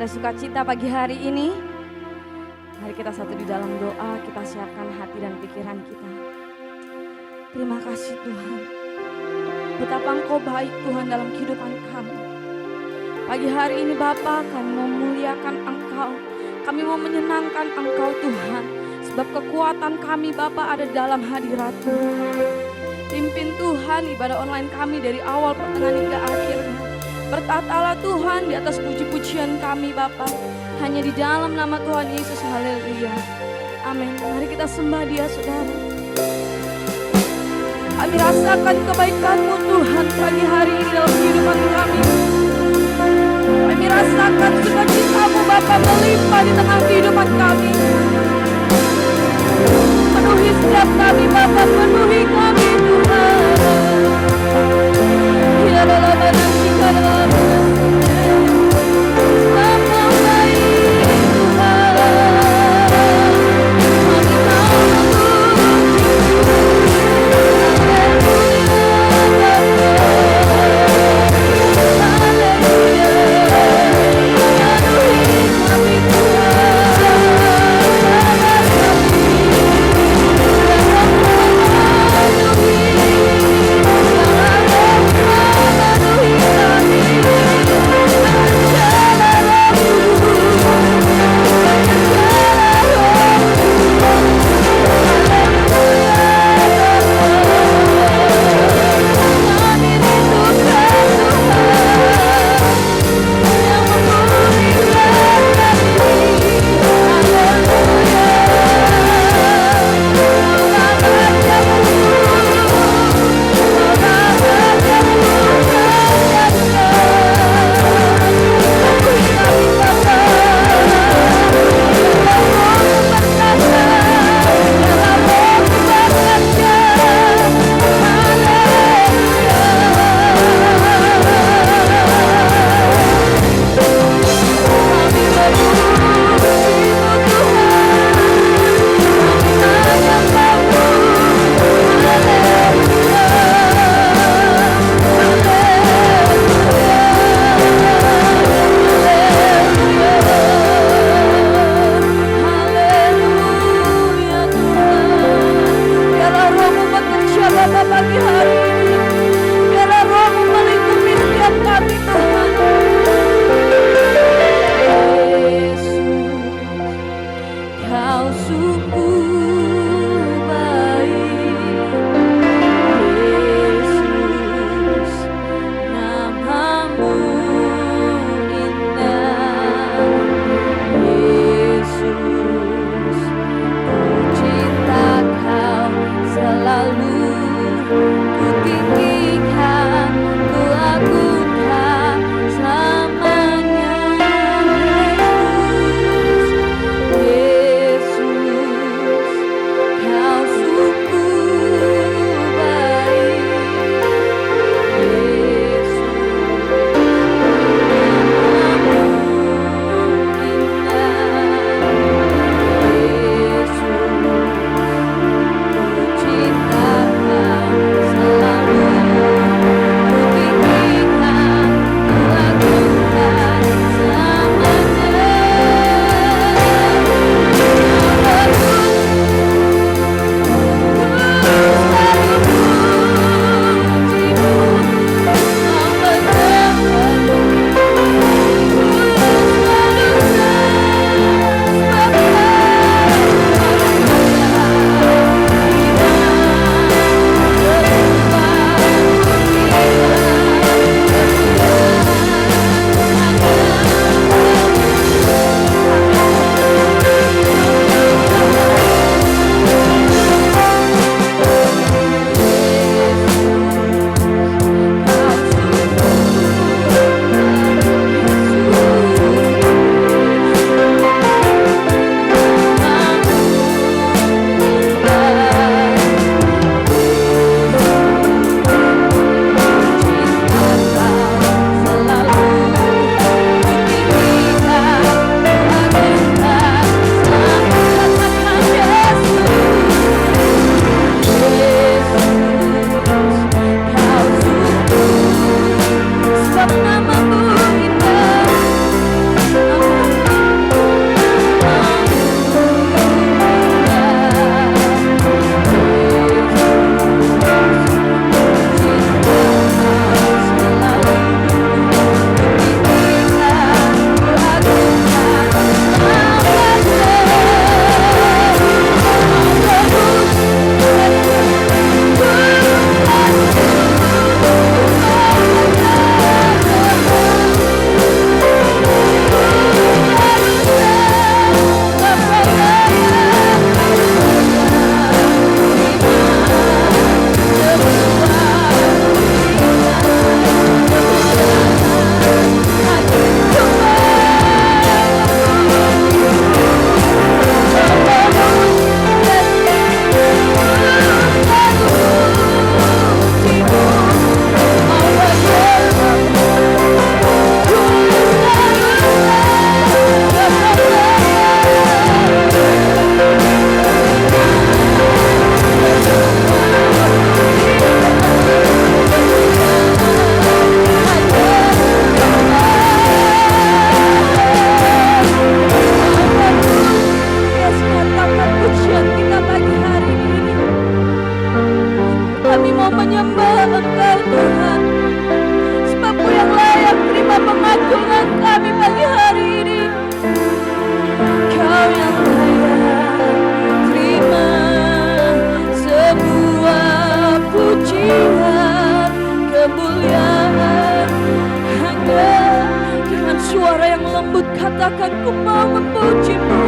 ada sukacita pagi hari ini. Mari kita satu di dalam doa, kita siapkan hati dan pikiran kita. Terima kasih Tuhan. Betapa Engkau baik Tuhan dalam kehidupan kami. Pagi hari ini Bapa, kami mau memuliakan Engkau. Kami mau menyenangkan Engkau Tuhan. Sebab kekuatan kami Bapa ada dalam hadirat-Mu. Pimpin Tuhan ibadah online kami dari awal pertengahan hingga akhirnya. Bertatalah Tuhan di atas puji-pujian kami Bapa. Hanya di dalam nama Tuhan Yesus, haleluya. Amin. Mari kita sembah Dia saudara. Kami rasakan kebaikan-Mu Tuhan pagi hari ini dalam kehidupan kami. Kami rasakan sukacita-Mu Bapa melimpah di tengah kehidupan kami. Penuhi setiap kami Bapa, penuhi kami Tuhan. Ya dalam nasi dalam katakan ku mau memuji-Mu.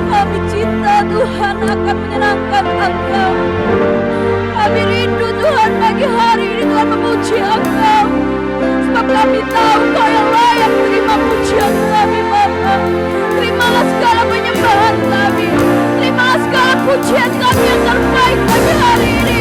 Kami cinta Tuhan akan menyenangkan Engkau. Kami rindu Tuhan pagi hari ini Tuhan memuji Engkau. Sebab kami tahu Kau yang layak terima pujian kami Bapa. Terimalah segala penyembahan kami. Terimalah segala pujian kami yang terbaik pagi hari ini.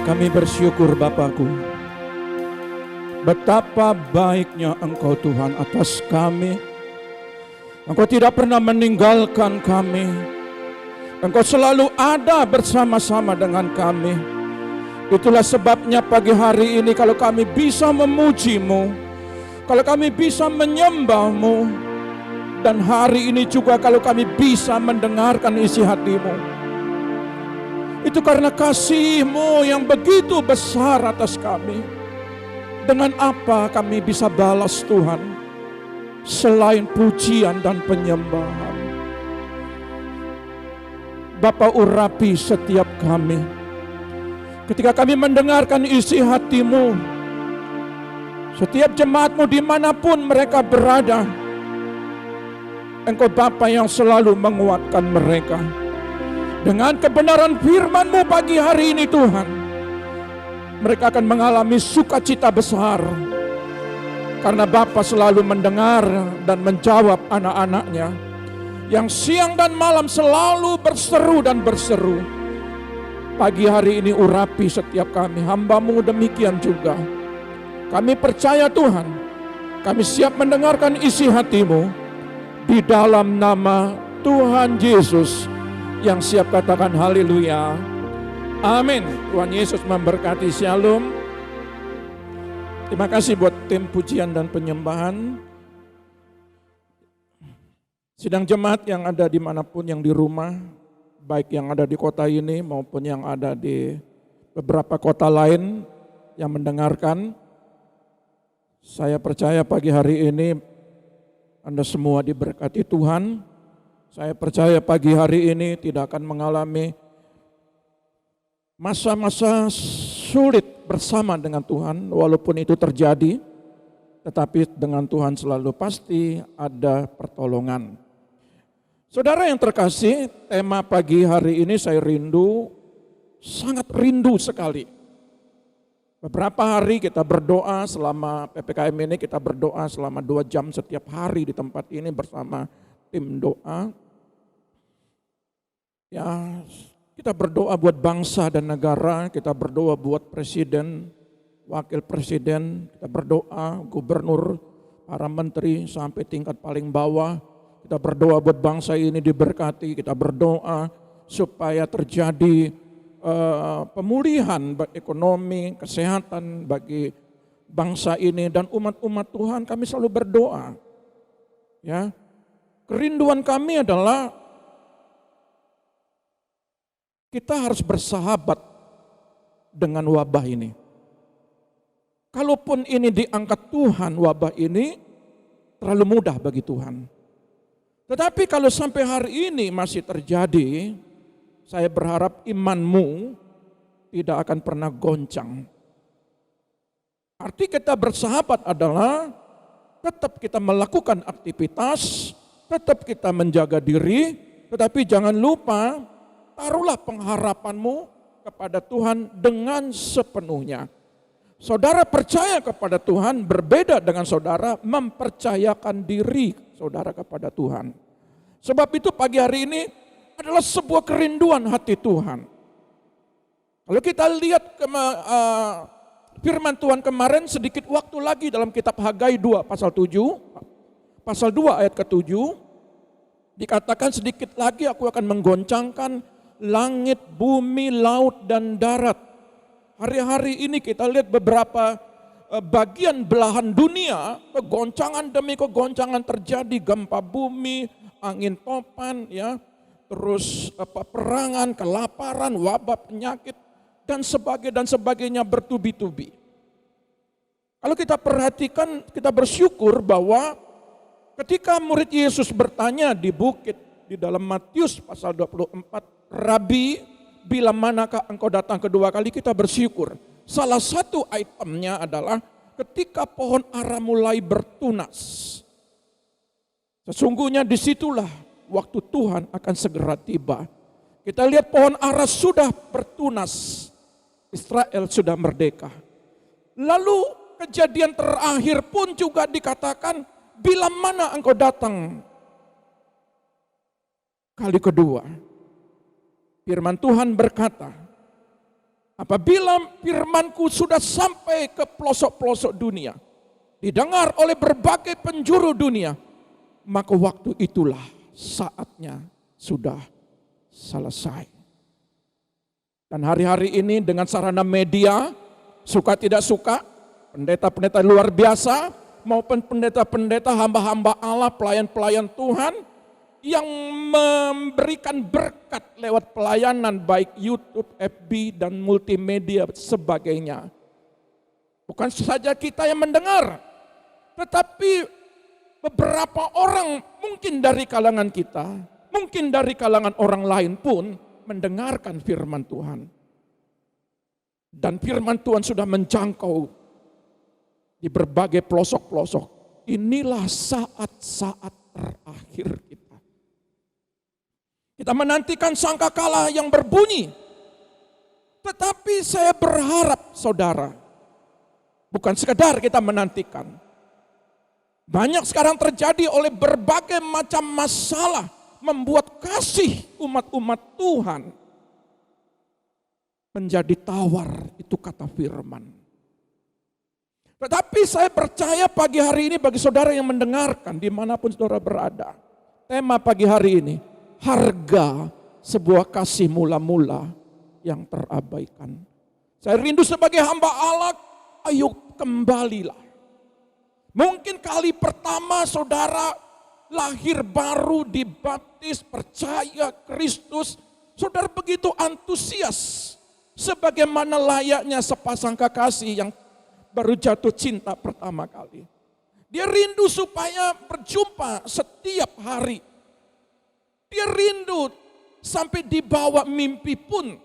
Kami bersyukur Bapakku, betapa baiknya Engkau Tuhan atas kami. Engkau tidak pernah meninggalkan kami. Engkau selalu ada bersama-sama dengan kami. Itulah sebabnya pagi hari ini kalau kami bisa memuji-Mu, kalau kami bisa menyembah-Mu, dan hari ini juga kalau kami bisa mendengarkan isi hati-Mu, itu karena kasih-Mu yang begitu besar atas kami. Dengan apa kami bisa balas Tuhan selain pujian dan penyembahan? Bapa, urapi setiap kami ketika kami mendengarkan isi hati-Mu. Setiap jemaat-Mu dimanapun mereka berada, Engkau Bapa yang selalu menguatkan mereka. Dengan kebenaran firman-Mu pagi hari ini Tuhan, mereka akan mengalami sukacita besar. Karena Bapa selalu mendengar dan menjawab anak-anaknya yang siang dan malam selalu berseru dan berseru. Pagi hari ini urapi setiap kami, hamba-Mu demikian juga. Kami percaya Tuhan, kami siap mendengarkan isi hati-Mu di dalam nama Tuhan Yesus. Yang siap katakan haleluya. Amin. Tuhan Yesus memberkati. Shalom. Terima kasih buat tim pujian dan penyembahan. Sidang jemaat yang ada dimanapun, yang di rumah, baik yang ada di kota ini maupun yang ada di beberapa kota lain yang mendengarkan. Saya percaya pagi hari ini Anda semua diberkati Tuhan. Saya percaya pagi hari ini tidak akan mengalami masa-masa sulit bersama dengan Tuhan, walaupun itu terjadi, tetapi dengan Tuhan selalu pasti ada pertolongan. Saudara yang terkasih, tema pagi hari ini saya rindu, sangat rindu sekali. Beberapa hari kita berdoa selama PPKM ini, kita berdoa selama 2 jam setiap hari di tempat ini bersama tim doa. Ya, kita berdoa buat bangsa dan negara, kita berdoa buat presiden, wakil presiden, kita berdoa gubernur, para menteri sampai tingkat paling bawah. Kita berdoa buat bangsa ini diberkati, kita berdoa supaya terjadi pemulihan ekonomi, kesehatan bagi bangsa ini dan umat-umat Tuhan. Kami selalu berdoa. Ya, kerinduan kami adalah kita harus bersahabat dengan wabah ini. Kalaupun ini diangkat Tuhan, wabah ini terlalu mudah bagi Tuhan. Tetapi kalau sampai hari ini masih terjadi, saya berharap imanmu tidak akan pernah goncang. Arti kita bersahabat adalah tetap kita melakukan aktivitas, tetap kita menjaga diri, tetapi jangan lupa taruhlah pengharapanmu kepada Tuhan dengan sepenuhnya. Saudara percaya kepada Tuhan berbeda dengan saudara mempercayakan diri saudara kepada Tuhan. Sebab itu pagi hari ini adalah sebuah kerinduan hati Tuhan. Kalau kita lihat firman Tuhan kemarin sedikit waktu lagi dalam kitab Hagai 2 pasal 7, pasal 2 ayat ke-7, dikatakan sedikit lagi aku akan menggoncangkan langit, bumi, laut, dan darat. Hari-hari ini kita lihat beberapa bagian belahan dunia, kegoncangan demi kegoncangan terjadi, gempa bumi, angin topan, ya, terus peperangan, kelaparan, wabah, penyakit, dan sebagainya bertubi-tubi. Kalau kita perhatikan, kita bersyukur bahwa ketika murid Yesus bertanya di bukit di dalam Matius pasal 24, Rabi, bila manakah engkau datang kedua kali, kita bersyukur. Salah satu itemnya adalah ketika pohon ara mulai bertunas. Sesungguhnya disitulah waktu Tuhan akan segera tiba. Kita lihat pohon ara sudah bertunas, Israel sudah merdeka. Lalu kejadian terakhir pun juga dikatakan, bila mana engkau datang kali kedua. Firman Tuhan berkata, Apabila firman-Ku sudah sampai ke pelosok-pelosok dunia, didengar oleh berbagai penjuru dunia, maka waktu itulah saatnya sudah selesai. Dan hari-hari ini dengan sarana media, suka tidak suka, pendeta-pendeta luar biasa maupun pendeta-pendeta hamba-hamba Allah, pelayan-pelayan Tuhan yang memberikan berkat lewat pelayanan baik YouTube, FB dan multimedia sebagainya. Bukan saja kita yang mendengar, tetapi beberapa orang mungkin dari kalangan kita, mungkin dari kalangan orang lain pun mendengarkan firman Tuhan. Dan firman Tuhan sudah menjangkau di berbagai pelosok-pelosok. Inilah saat-saat terakhir kita. Kita menantikan sangkakala yang berbunyi. Tetapi saya berharap saudara, bukan sekedar kita menantikan. Banyak sekarang terjadi oleh berbagai macam masalah membuat kasih umat-umat Tuhan menjadi tawar, itu kata firman. Tetapi saya percaya pagi hari ini bagi saudara yang mendengarkan dimanapun saudara berada. Tema pagi hari ini, harga sebuah kasih mula-mula yang terabaikan. Saya rindu sebagai hamba Allah, ayo kembalilah. Mungkin kali pertama saudara lahir baru, dibaptis, percaya Kristus, saudara begitu antusias sebagaimana layaknya sepasang kekasih yang baru jatuh cinta pertama kali. Dia rindu supaya berjumpa setiap hari. Dia rindu sampai dibawa mimpi pun.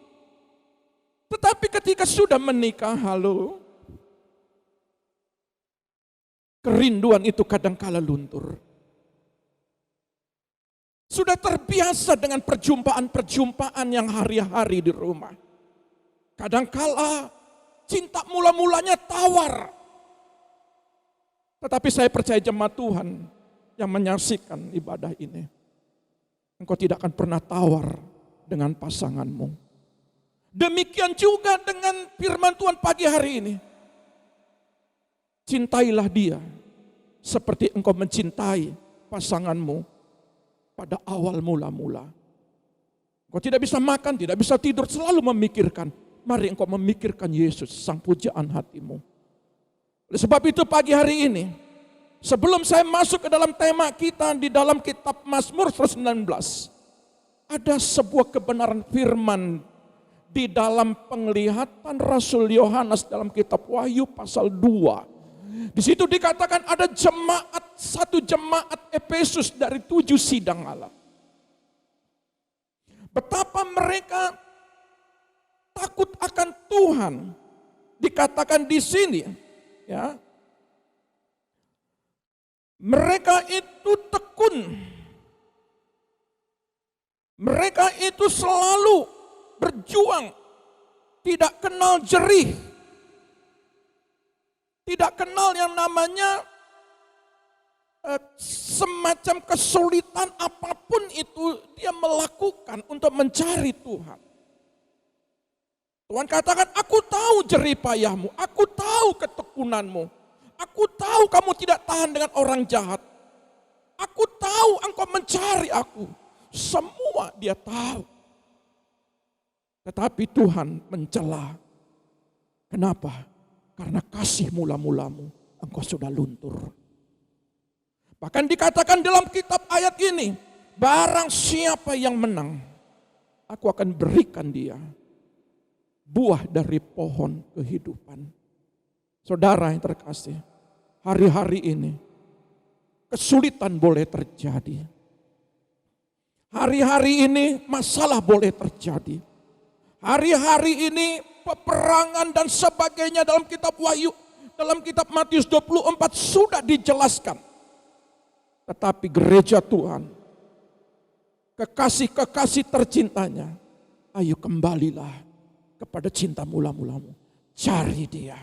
Tetapi ketika sudah menikah, kerinduan itu kadangkala luntur. Sudah terbiasa dengan perjumpaan-perjumpaan yang hari-hari di rumah. Kadangkala cinta mula-mulanya tawar. Tetapi saya percaya jemaat Tuhan yang menyaksikan ibadah ini, engkau tidak akan pernah tawar dengan pasanganmu. Demikian juga dengan firman Tuhan pagi hari ini. Cintailah dia seperti engkau mencintai pasanganmu pada awal mula-mula. Engkau tidak bisa makan, tidak bisa tidur, selalu memikirkan. Mari engkau memikirkan Yesus, sang pujaan hatimu. Oleh sebab itu pagi hari ini, sebelum saya masuk ke dalam tema kita di dalam kitab Mazmur 119, ada sebuah kebenaran firman di dalam penglihatan Rasul Yohanes dalam kitab Wahyu pasal 2. Di situ dikatakan ada satu jemaat Efesus dari 7 sidang Allah. Betapa mereka takut akan Tuhan. Dikatakan di sini, ya. Mereka itu tekun. Mereka itu selalu berjuang, tidak kenal jerih. Tidak kenal yang namanya semacam kesulitan apapun itu dia melakukan untuk mencari Tuhan. Tuhan katakan, aku tahu jerih payahmu, aku tahu ketekunanmu, aku tahu kamu tidak tahan dengan orang jahat. Aku tahu engkau mencari aku, semua dia tahu. Tetapi Tuhan mencela. Kenapa? Karena kasih mula-mulamu engkau sudah luntur. Bahkan dikatakan dalam kitab ayat ini, barang siapa yang menang, aku akan berikan dia buah dari pohon kehidupan. Saudara yang terkasih, hari-hari ini kesulitan boleh terjadi. Hari-hari ini masalah boleh terjadi. Hari-hari ini peperangan dan sebagainya dalam kitab Wahyu, dalam kitab Matius 24 sudah dijelaskan. Tetapi gereja Tuhan, kekasih-kekasih tercintanya, ayo kembalilah kepada cinta mula-mulamu. Cari dia.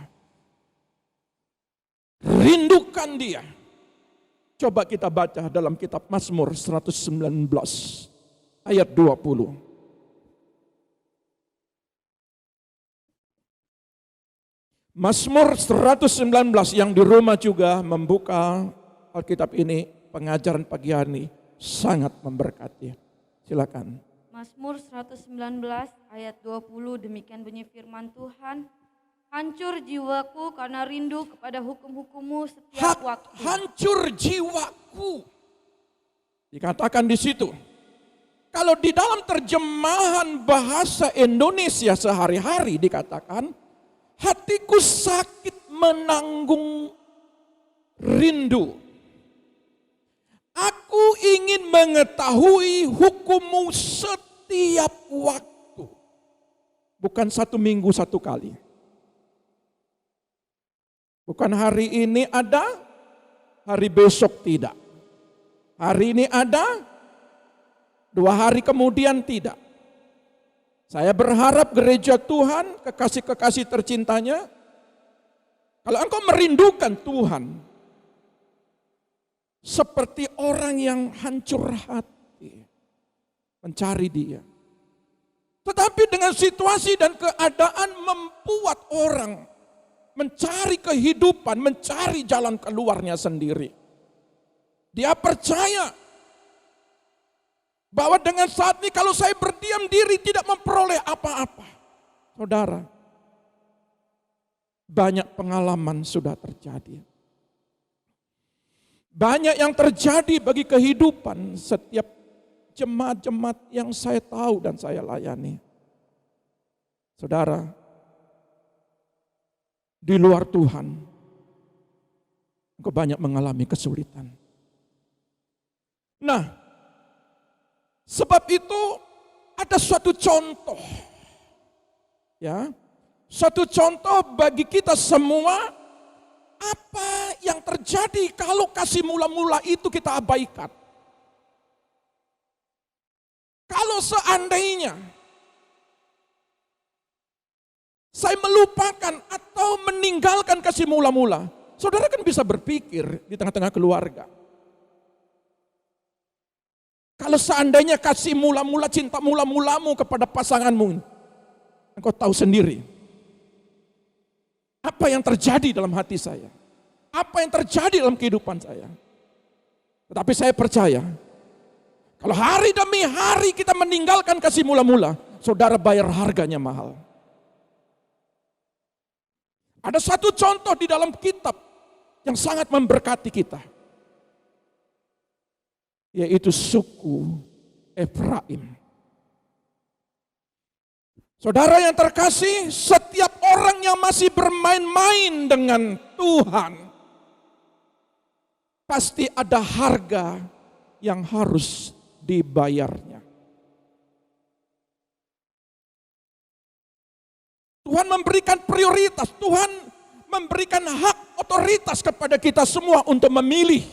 Rindukan dia. Coba kita baca dalam kitab Mazmur 119 ayat 20. Mazmur 119 yang di rumah juga membuka Alkitab ini, pengajaran pagi hari ini sangat memberkati. Silakan. Mazmur 119 ayat 20, demikian bunyi firman Tuhan. Hancur jiwaku karena rindu kepada hukum-hukum-Mu setiap waktu. Hancur jiwaku. Dikatakan di situ. Kalau di dalam terjemahan bahasa Indonesia sehari-hari dikatakan, hatiku sakit menanggung rindu. Aku ingin mengetahui hukum-Mu setiap waktu. Bukan 1 minggu 1 kali. Bukan hari ini ada, hari besok tidak. Hari ini ada, 2 hari kemudian tidak. Saya berharap gereja Tuhan, kekasih-kekasih tercintanya, kalau engkau merindukan Tuhan, seperti orang yang hancur hati, mencari Dia. Tetapi dengan situasi dan keadaan membuat orang mencari kehidupan, mencari jalan keluarnya sendiri. Dia percaya bahwa dengan saat ini kalau saya berdiam diri tidak memperoleh apa-apa. Saudara, banyak pengalaman sudah terjadi. Banyak yang terjadi bagi kehidupan setiap jemaat-jemaat yang saya tahu dan saya layani. Saudara, di luar Tuhan, engkau banyak mengalami kesulitan. Nah, sebab itu ada suatu contoh. Ya, suatu contoh bagi kita semua, apa yang terjadi kalau kasih mula-mula itu kita abaikan. Kalau seandainya saya melupakan atau meninggalkan kasih mula-mula, saudara kan bisa berpikir di tengah-tengah keluarga. Kalau seandainya kasih mula-mula, cinta mula-mulamu kepada pasanganmu, engkau tahu sendiri apa yang terjadi dalam hati saya, apa yang terjadi dalam kehidupan saya. Tetapi saya percaya, kalau hari demi hari kita meninggalkan kasih mula-mula, saudara bayar harganya mahal. Ada satu contoh di dalam kitab yang sangat memberkati kita, yaitu suku Efraim. Saudara yang terkasih, setiap orang yang masih bermain-main dengan Tuhan, pasti ada harga yang harus dibayarnya. Tuhan memberikan prioritas, Tuhan memberikan hak otoritas kepada kita semua untuk memilih.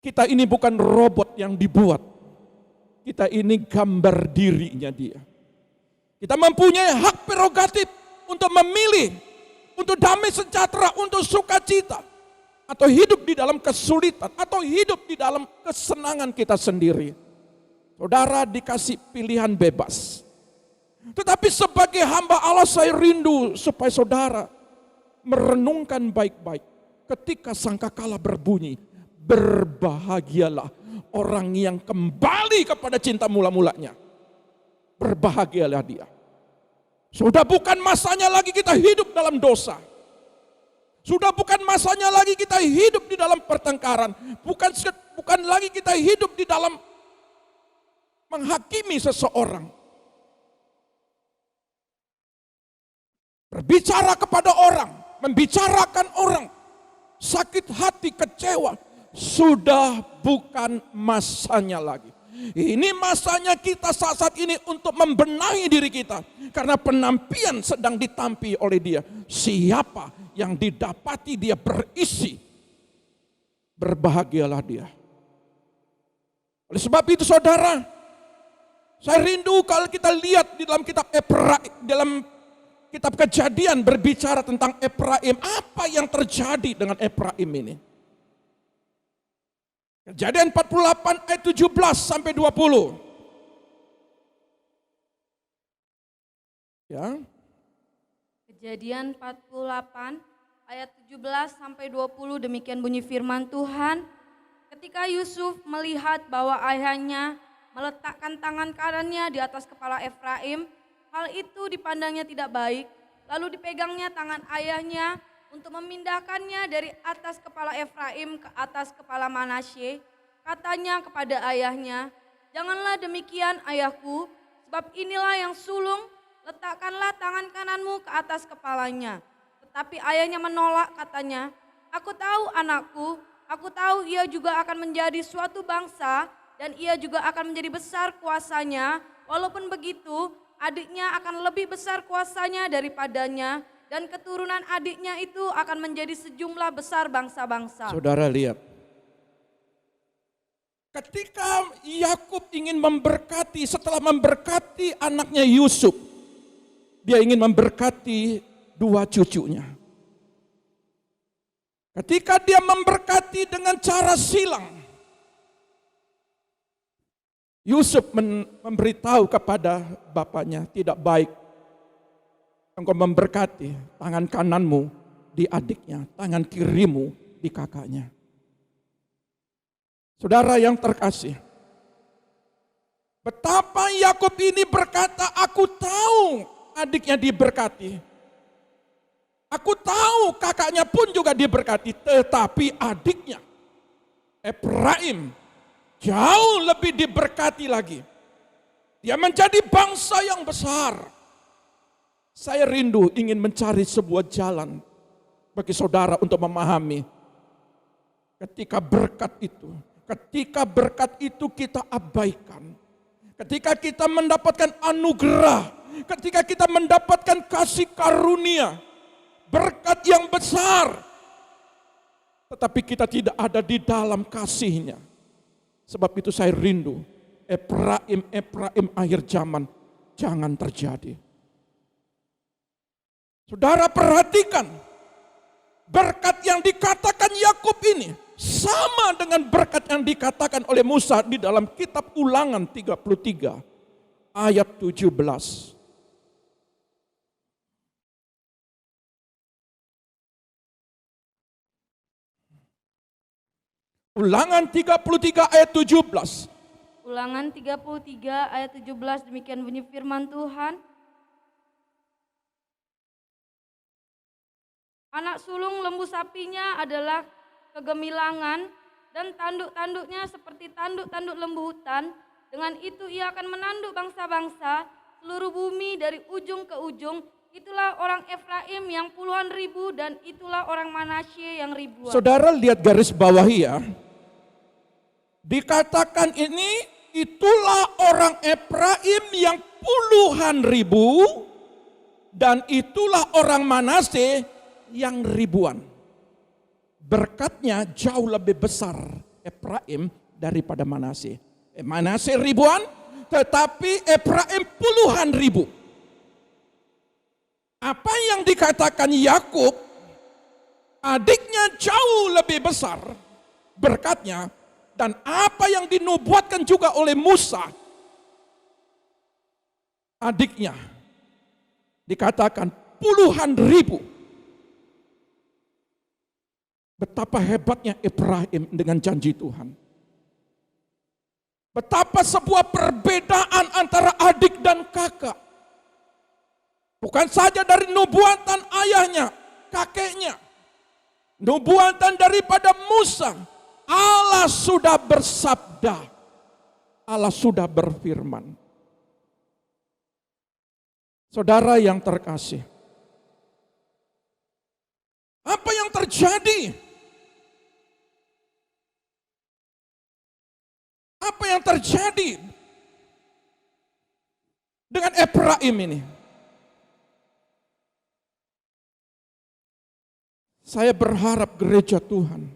Kita ini bukan robot yang dibuat. Kita ini gambar dirinya Dia. Kita mempunyai hak prerogatif untuk memilih, untuk damai sejahtera, untuk sukacita, atau hidup di dalam kesulitan, atau hidup di dalam kesenangan kita sendiri. Saudara dikasih pilihan bebas. Tetapi sebagai hamba Allah saya rindu supaya saudara merenungkan baik-baik. Ketika sangkakala berbunyi, berbahagialah orang yang kembali kepada cinta mula-mulanya. Berbahagialah dia. Sudah bukan masanya lagi kita hidup dalam dosa. Sudah bukan masanya lagi kita hidup di dalam pertengkaran. Bukan lagi kita hidup di dalam menghakimi seseorang. Berbicara kepada orang, membicarakan orang, sakit hati, kecewa, sudah bukan masanya lagi. Ini masanya kita saat ini untuk membenahi diri kita. Karena penampian sedang ditampi oleh Dia. Siapa yang didapati Dia berisi, berbahagialah dia. Oleh sebab itu saudara, saya rindu kalau kita lihat di dalam kitab dalam kitab Kejadian berbicara tentang Efraim. Apa yang terjadi dengan Efraim ini? Kejadian 48 ayat 17 sampai 20. Ya. Kejadian 48 ayat 17 sampai 20 demikian bunyi firman Tuhan. Ketika Yusuf melihat bahwa ayahnya meletakkan tangan kanannya di atas kepala Efraim, hal itu dipandangnya tidak baik. Lalu dipegangnya tangan ayahnya untuk memindahkannya dari atas kepala Efraim ke atas kepala Manasye. Katanya kepada ayahnya, "Janganlah demikian ayahku, sebab inilah yang sulung, letakkanlah tangan kananmu ke atas kepalanya." Tetapi ayahnya menolak, katanya, "Aku tahu anakku, aku tahu ia juga akan menjadi suatu bangsa dan ia juga akan menjadi besar kuasanya. Walaupun begitu, adiknya akan lebih besar kuasanya daripadanya dan keturunan adiknya itu akan menjadi sejumlah besar bangsa-bangsa." Saudara lihat. Ketika Yakub ingin memberkati, setelah memberkati anaknya Yusuf, dia ingin memberkati dua cucunya. Ketika dia memberkati dengan cara silang, Yusuf memberitahu kepada bapaknya, "Tidak baik engkau memberkati tangan kananmu di adiknya, tangan kirimu di kakaknya." Saudara yang terkasih, betapa Yakub ini berkata, "Aku tahu adiknya diberkati. Aku tahu kakaknya pun juga diberkati, tetapi adiknya Efraim jauh lebih diberkati lagi. Dia menjadi bangsa yang besar." Saya rindu ingin mencari sebuah jalan bagi saudara untuk memahami ketika berkat itu kita abaikan, ketika kita mendapatkan anugerah, ketika kita mendapatkan kasih karunia, berkat yang besar, tetapi kita tidak ada di dalam kasihnya. Sebab itu saya rindu Efraim akhir zaman jangan terjadi. Saudara perhatikan, berkat yang dikatakan Yakub ini sama dengan berkat yang dikatakan oleh Musa di dalam kitab Ulangan 33 ayat 17. Ulangan 33 ayat 17. Ulangan 33 ayat 17 demikian bunyi firman Tuhan. Anak sulung lembu sapinya adalah kegemilangan dan tanduk-tanduknya seperti tanduk-tanduk lembu hutan. Dengan itu ia akan menanduk bangsa-bangsa seluruh bumi dari ujung ke ujung. Itulah orang Efraim yang puluhan ribu dan itulah orang Manasye yang ribuan. Saudara lihat garis bawahi ya. Dikatakan ini itulah orang Efraim yang puluhan ribu dan itulah orang Manasye yang ribuan. Berkatnya jauh lebih besar Efraim daripada Manasye. Manasye ribuan, tetapi Efraim puluhan ribu. Apa yang dikatakan Yakub, adiknya jauh lebih besar berkatnya, dan apa yang dinubuatkan juga oleh Musa, adiknya dikatakan puluhan ribu. Betapa hebatnya Efraim dengan janji Tuhan. Betapa sebuah perbedaan antara adik dan kakak. Bukan saja dari nubuatan ayahnya, kakeknya. Nubuatan daripada Musa. Allah sudah bersabda. Allah sudah berfirman. Saudara yang terkasih. Apa yang terjadi? Apa yang terjadi dengan Efraim ini? Saya berharap gereja Tuhan,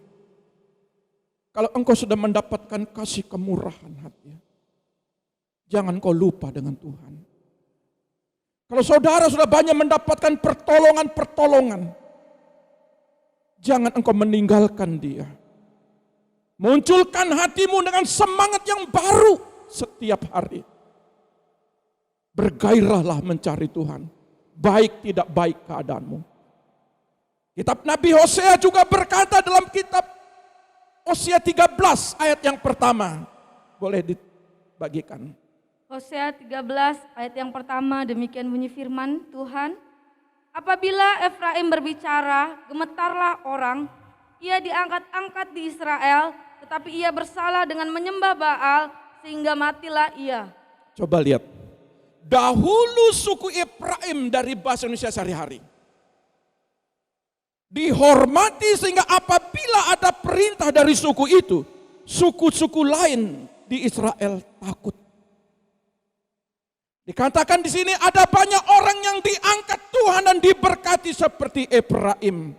kalau engkau sudah mendapatkan kasih kemurahan hati, jangan kau lupa dengan Tuhan. Kalau saudara sudah banyak mendapatkan pertolongan-pertolongan, jangan engkau meninggalkan dia. Munculkan hatimu dengan semangat yang baru setiap hari. Bergairahlah mencari Tuhan. baik tidak baik keadaanmu. Kitab Nabi Hosea juga berkata dalam kitab Hosea 13 ayat yang pertama. Boleh dibagikan. Hosea 13 ayat yang pertama, demikian bunyi firman Tuhan. Apabila Efraim berbicara, gemetarlah orang, ia diangkat-angkat di Israel, tetapi ia bersalah dengan menyembah Baal, sehingga matilah ia. Coba lihat. Dahulu suku Efraim dari bahasa Indonesia sehari-hari dihormati sehingga apabila ada perintah dari suku itu, suku-suku lain di Israel takut. Dikatakan di sini ada banyak orang yang diangkat Tuhan dan diberkati seperti Efraim.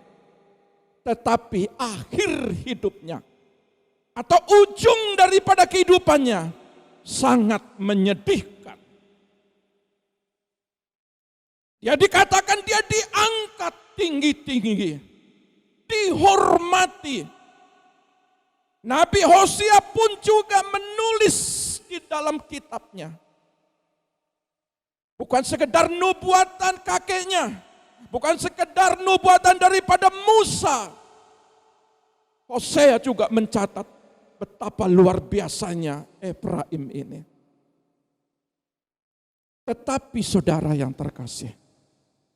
Tetapi akhir hidupnya atau ujung daripada kehidupannya sangat menyedihkan. Ya, dikatakan dia diangkat tinggi-tinggi, dihormati. Nabi Hosea pun juga menulis di dalam kitabnya. Bukan sekedar nubuatan kakeknya, bukan sekedar nubuatan daripada Musa. Hosea juga mencatat betapa luar biasanya Efraim ini. Tetapi saudara yang terkasih,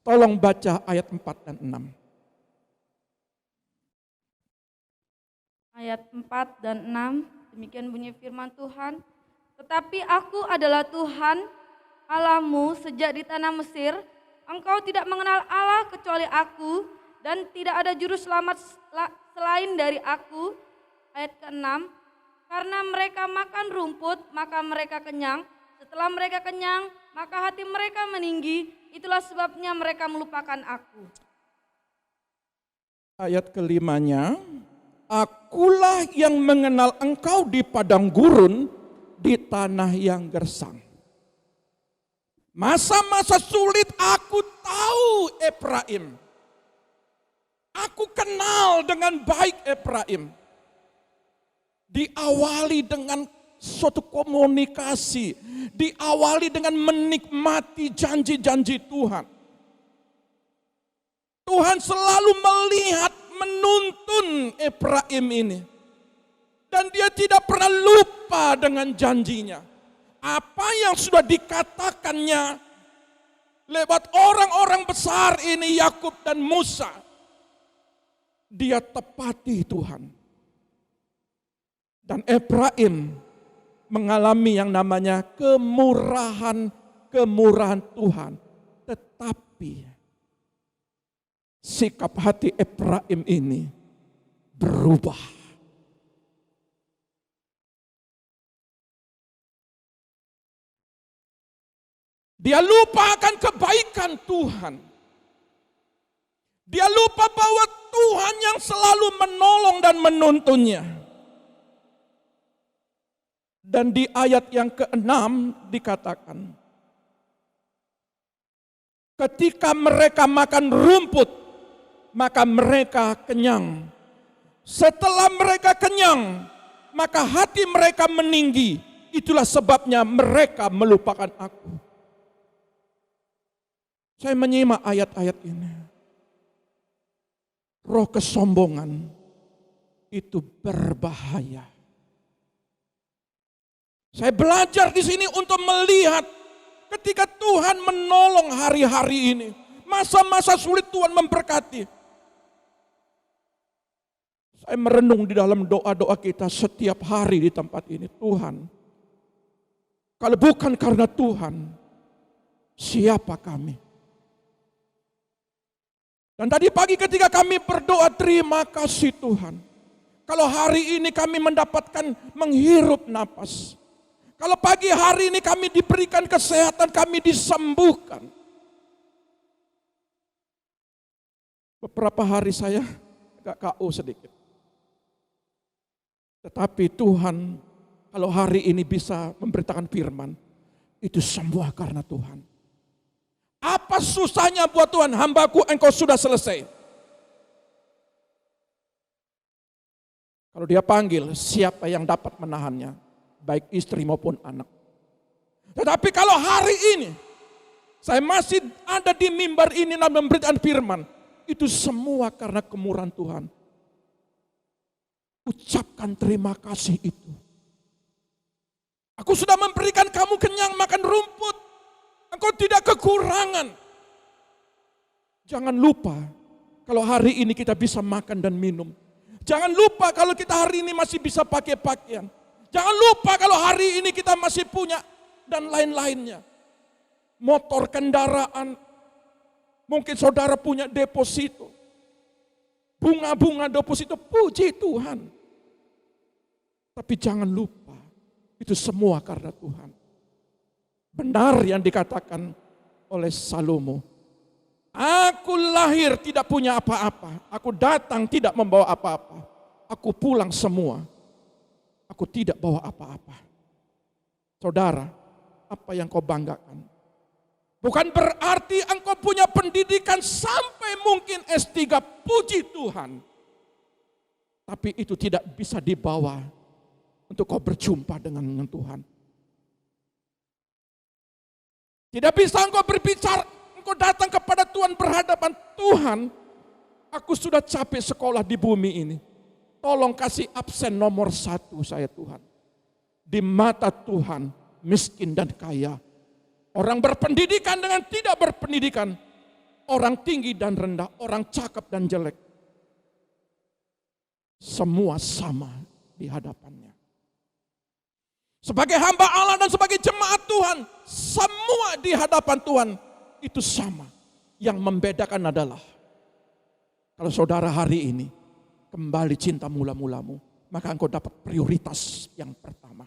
tolong baca ayat 4 dan 6. Ayat 4 dan 6, demikian bunyi firman Tuhan. Tetapi aku adalah Tuhan Allahmu sejak di tanah Mesir. Engkau tidak mengenal Allah kecuali aku, dan tidak ada juru selamat selain dari aku. Ayat ke-6, karena mereka makan rumput, maka mereka kenyang. Setelah mereka kenyang, maka hati mereka meninggi. Itulah sebabnya mereka melupakan aku. Ayat kelimanya, akulah yang mengenal engkau di padang gurun, di tanah yang gersang. Masa-masa sulit aku tahu Efraim. Aku kenal dengan baik Efraim. Diawali dengan suatu komunikasi, diawali dengan menikmati janji-janji Tuhan. Tuhan selalu melihat, menuntun Efraim ini. Dan dia tidak pernah lupa dengan janjinya. Apa yang sudah dikatakannya lewat orang-orang besar ini, Yakub dan Musa, dia tepati Tuhan. Dan Efraim mengalami yang namanya kemurahan Tuhan. Tetapi sikap hati Efraim ini berubah. Dia lupa akan kebaikan Tuhan. Dia lupa bahwa Tuhan yang selalu menolong dan menuntunnya. Dan di ayat yang ke-6 dikatakan, ketika mereka makan rumput, maka mereka kenyang. Setelah mereka kenyang, maka hati mereka meninggi. Itulah sebabnya mereka melupakan aku. Saya menyimak ayat-ayat ini. Roh kesombongan itu berbahaya. Saya belajar di sini untuk melihat ketika Tuhan menolong hari-hari ini. Masa-masa sulit Tuhan memberkati. Saya merenung di dalam doa-doa kita setiap hari di tempat ini. Tuhan, kalau bukan karena Tuhan, siapa kami? Dan tadi pagi ketika kami berdoa, terima kasih Tuhan. Kalau hari ini kami mendapatkan menghirup napas. Kalau pagi hari ini kami diberikan kesehatan, kami disembuhkan. Beberapa hari saya agak KO sedikit. Tetapi Tuhan, kalau hari ini bisa memberitakan firman, itu semua karena Tuhan. Apa susahnya buat Tuhan? Hambaku, engkau sudah selesai. Kalau dia panggil, siapa yang dapat menahannya? Baik istri maupun anak. Tetapi kalau hari ini Saya masih ada di mimbar ini dan memberikan firman. Itu semua karena kemurahan Tuhan. Ucapkan terima kasih itu. Aku sudah memberikan kamu kenyang makan rumput. Engkau tidak kekurangan. Jangan lupa kalau hari ini kita bisa makan dan minum. Jangan lupa kalau kita hari ini masih bisa pakai pakaian. Jangan lupa kalau hari ini kita masih punya dan lain-lainnya. Motor, kendaraan. Mungkin saudara punya deposito. Bunga-bunga deposito, puji Tuhan. Tapi jangan lupa, itu semua karena Tuhan. Benar yang dikatakan oleh Salomo. Aku lahir tidak punya apa-apa. Aku datang tidak membawa apa-apa. Aku pulang semua. Aku tidak bawa apa-apa. Saudara, apa yang kau banggakan? Bukan berarti engkau punya pendidikan sampai mungkin S3, puji Tuhan. Tapi itu tidak bisa dibawa untuk kau berjumpa dengan Tuhan. Tidak bisa engkau berbicara, engkau datang kepada Tuhan berhadapan Tuhan. Aku sudah capek sekolah di bumi ini. Tolong kasih absen nomor 1 saya Tuhan. Di mata Tuhan, miskin dan kaya. Orang berpendidikan dengan tidak berpendidikan. Orang tinggi dan rendah, orang cakep dan jelek. Semua sama di hadapannya. Sebagai hamba Allah dan sebagai jemaat Tuhan, semua di hadapan Tuhan itu sama. Yang membedakan adalah, kalau saudara hari ini kembali cinta mula-mulamu, maka engkau dapat prioritas yang pertama.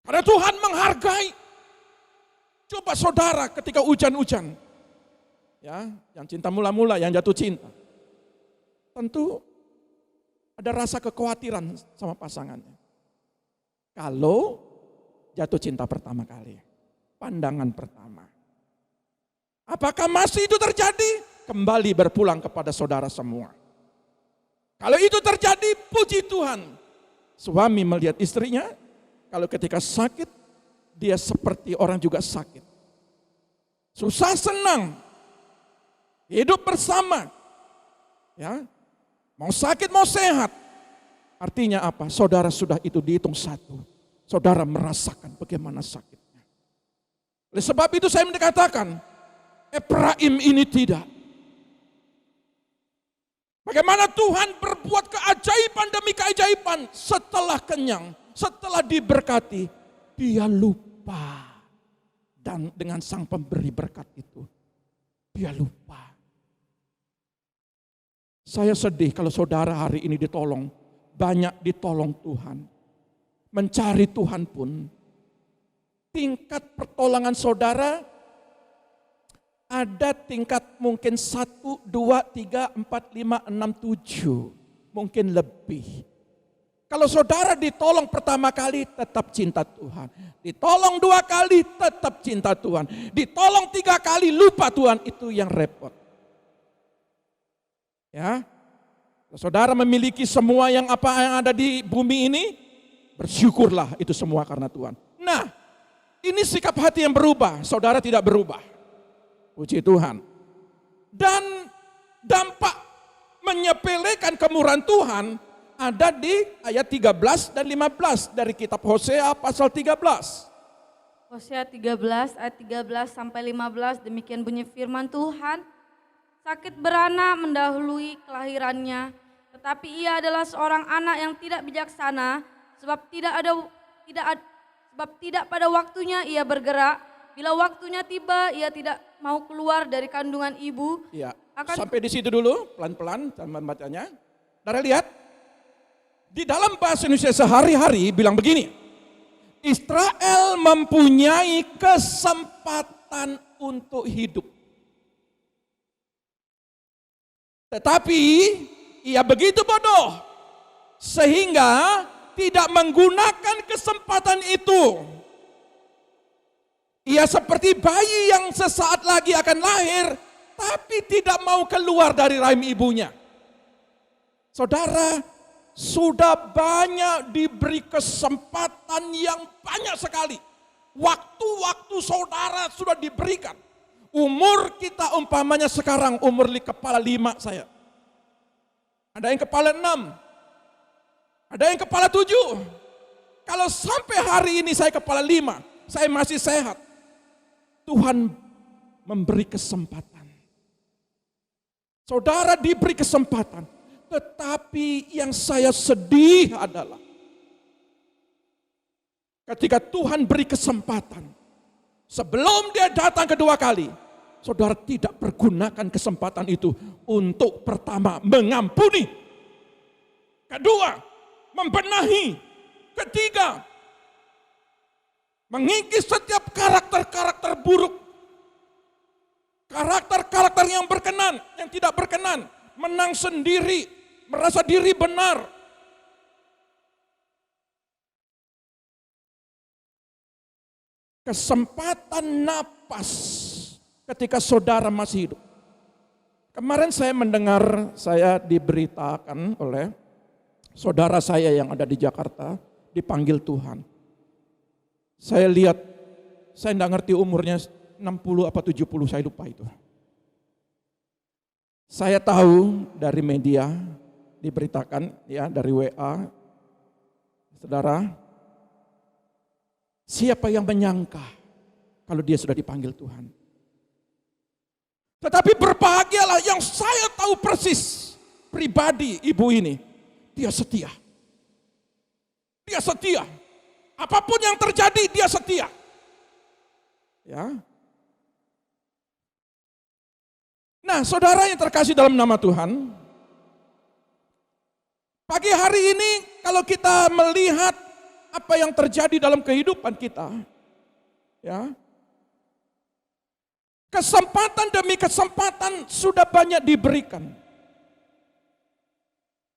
Karena Tuhan menghargai. Coba saudara ketika hujan-hujan, ya, yang cinta mula-mula, yang jatuh cinta, tentu ada rasa kekhawatiran sama pasangannya. Kalau jatuh cinta pertama kali, pandangan pertama. Apakah masih itu terjadi? Kembali berpulang kepada saudara semua. Kalau itu terjadi, puji Tuhan. Suami melihat istrinya, kalau ketika sakit, dia seperti orang juga sakit. Susah senang, hidup bersama. Ya, mau sakit mau sehat. Artinya apa? Saudara sudah itu dihitung satu. Saudara merasakan bagaimana sakitnya. Oleh sebab itu saya mengatakan, Efraim ini tidak. Bagaimana Tuhan berbuat keajaiban demi keajaiban setelah kenyang, setelah diberkati, dia lupa. Dan dengan sang pemberi berkat itu, dia lupa. Saya sedih kalau saudara hari ini ditolong, banyak ditolong Tuhan. Mencari Tuhan pun, tingkat pertolongan saudara ada tingkat mungkin 1, 2, 3, 4, 5, 6, 7. Mungkin lebih. Kalau saudara ditolong pertama kali tetap cinta Tuhan. Ditolong 2 kali tetap cinta Tuhan. Ditolong 3 kali lupa Tuhan, itu yang repot. Ya, saudara memiliki semua yang ada di bumi ini, bersyukurlah itu semua karena Tuhan. Nah, ini sikap hati yang berubah, saudara tidak berubah. Puji Tuhan. Dan dampak menyepelekan kemurahan Tuhan ada di ayat 13 dan 15 dari kitab Hosea pasal 13. Hosea 13 ayat 13 sampai 15, demikian bunyi firman Tuhan. Sakit beranak mendahului kelahirannya, tetapi ia adalah seorang anak yang tidak bijaksana, sebab tidak pada waktunya ia bergerak. Bila waktunya tiba, ia tidak mau keluar dari kandungan ibu. Ya, sampai di situ dulu, pelan-pelan cara membacanya. Saudara lihat, di dalam bahasa Indonesia sehari-hari bilang begini, Israel mempunyai kesempatan untuk hidup. Tetapi ia begitu bodoh sehingga tidak menggunakan kesempatan itu. Ia seperti bayi yang sesaat lagi akan lahir tapi tidak mau keluar dari rahim ibunya. Saudara, sudah banyak diberi kesempatan yang banyak sekali. Waktu-waktu saudara sudah diberikan. Umur kita umpamanya sekarang umur kepala 5 saya. Ada yang kepala 6. Ada yang kepala 7. Kalau sampai hari ini saya kepala 5, saya masih sehat. Tuhan memberi kesempatan. Saudara diberi kesempatan. Tetapi yang saya sedih adalah ketika Tuhan beri kesempatan, sebelum dia datang kedua kali, saudara tidak pergunakan kesempatan itu untuk pertama mengampuni, kedua membenahi, ketiga mengikis setiap karakter-karakter buruk, karakter-karakter yang berkenan, yang tidak berkenan, menang sendiri, merasa diri benar. Kesempatan napas ketika saudara masih hidup. Kemarin saya mendengar, saya diberitakan oleh saudara saya yang ada di Jakarta, dipanggil Tuhan. Saya lihat, saya tidak ngerti umurnya 60 apa 70, saya lupa itu. Saya tahu dari media, diberitakan ya dari WA, saudara, siapa yang menyangka kalau dia sudah dipanggil Tuhan. Tetapi berbahagialah yang saya tahu persis pribadi ibu ini, dia setia. Dia setia. Apapun yang terjadi dia setia. Ya. Nah, saudara yang terkasih dalam nama Tuhan, pagi hari ini kalau kita melihat apa yang terjadi dalam kehidupan kita, ya, kesempatan demi kesempatan sudah banyak diberikan.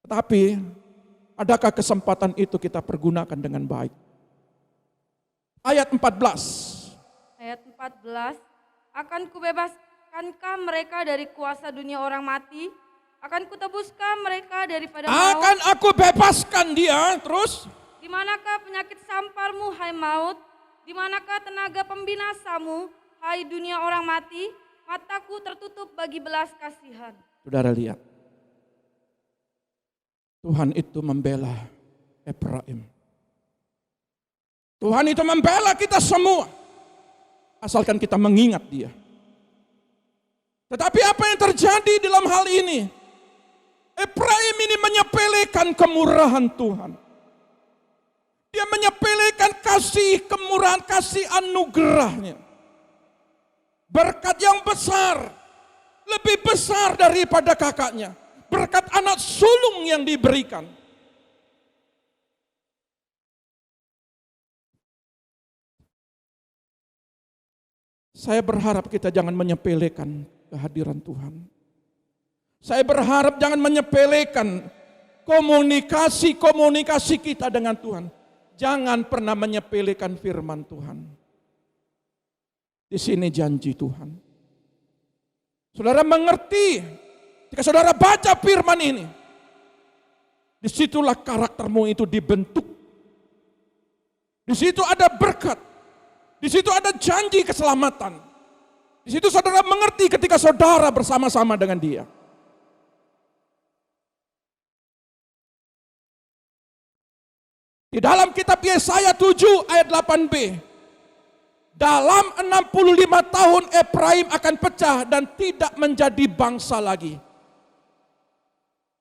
Tetapi, adakah kesempatan itu kita pergunakan dengan baik? Ayat 14. Ayat 14, akan kubebaskankah mereka dari kuasa dunia orang mati? Akan kutebuskah mereka daripada maut? Akan aku bebaskan dia, terus? Di manakah penyakit samparmu, hai maut? Di manakah tenaga pembinasamu, hai dunia orang mati? Mataku tertutup bagi belas kasihan. Saudara lihat, Tuhan itu membela Efraim. Tuhan itu membela kita semua, asalkan kita mengingat dia. Tetapi apa yang terjadi dalam hal ini? Efraim ini menyepelekan kemurahan Tuhan. Dia menyepelekan kasih kemurahan, kasih anugerahnya. Berkat yang besar, lebih besar daripada kakaknya. Berkat anak sulung yang diberikan. Saya berharap kita jangan menyepelekan kehadiran Tuhan. Saya berharap jangan menyepelekan komunikasi kita dengan Tuhan. Jangan pernah menyepelekan firman Tuhan. Di sini janji Tuhan. Saudara mengerti, jika saudara baca firman ini, disitulah karaktermu itu dibentuk. Di situ ada berkat. Di situ ada janji keselamatan. Di situ saudara mengerti ketika saudara bersama-sama dengan dia. Di dalam kitab Yesaya 7 ayat 8b. Dalam 65 tahun Efraim akan pecah dan tidak menjadi bangsa lagi.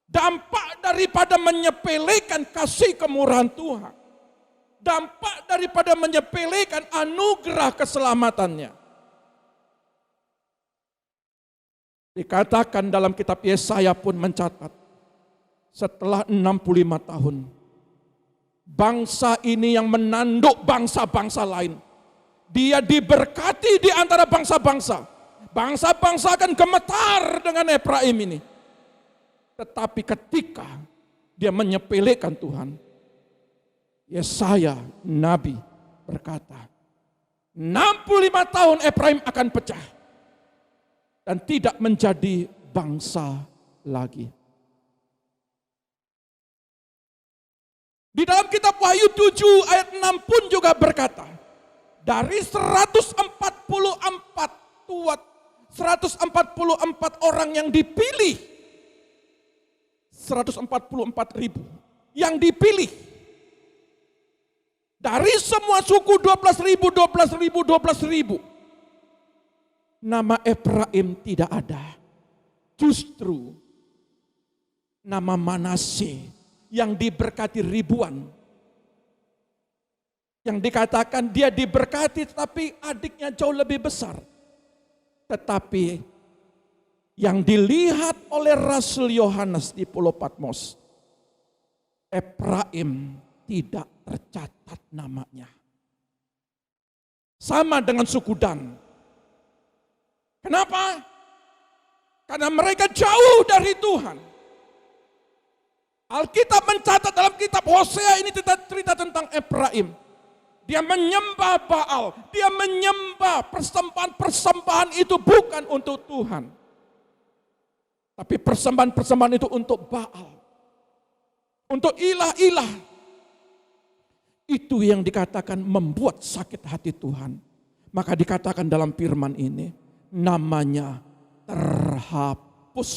Dampak daripada menyepelekan kasih kemurahan Tuhan. Dampak daripada menyepelekan anugerah keselamatannya. Dikatakan dalam kitab Yesaya pun mencatat, setelah 65 tahun, bangsa ini yang menanduk bangsa-bangsa lain. Dia diberkati di antara bangsa-bangsa. Bangsa-bangsa akan gemetar dengan Efraim ini. Tetapi ketika dia menyepelekan Tuhan, Yesaya Nabi berkata, 65 tahun Efraim akan pecah dan tidak menjadi bangsa lagi. Di dalam kitab Wahyu 7 ayat 6 pun juga berkata, Dari 144 orang yang dipilih, 144 ribu yang dipilih. Dari semua suku 12 ribu. Nama Efraim tidak ada. Justru nama Manasye yang diberkati ribuan. Yang dikatakan dia diberkati tetapi adiknya jauh lebih besar. Tetapi yang dilihat oleh Rasul Yohanes di Pulau Patmos, Efraim tidak tercatat namanya. Sama dengan suku Dan. Kenapa? Karena mereka jauh dari Tuhan. Alkitab mencatat dalam kitab Hosea ini cerita tentang Efraim. Dia menyembah Baal, dia menyembah persembahan itu bukan untuk Tuhan. Tapi persembahan itu untuk Baal. Untuk ilah-ilah. Itu yang dikatakan membuat sakit hati Tuhan. Maka dikatakan dalam firman ini, namanya terhapus.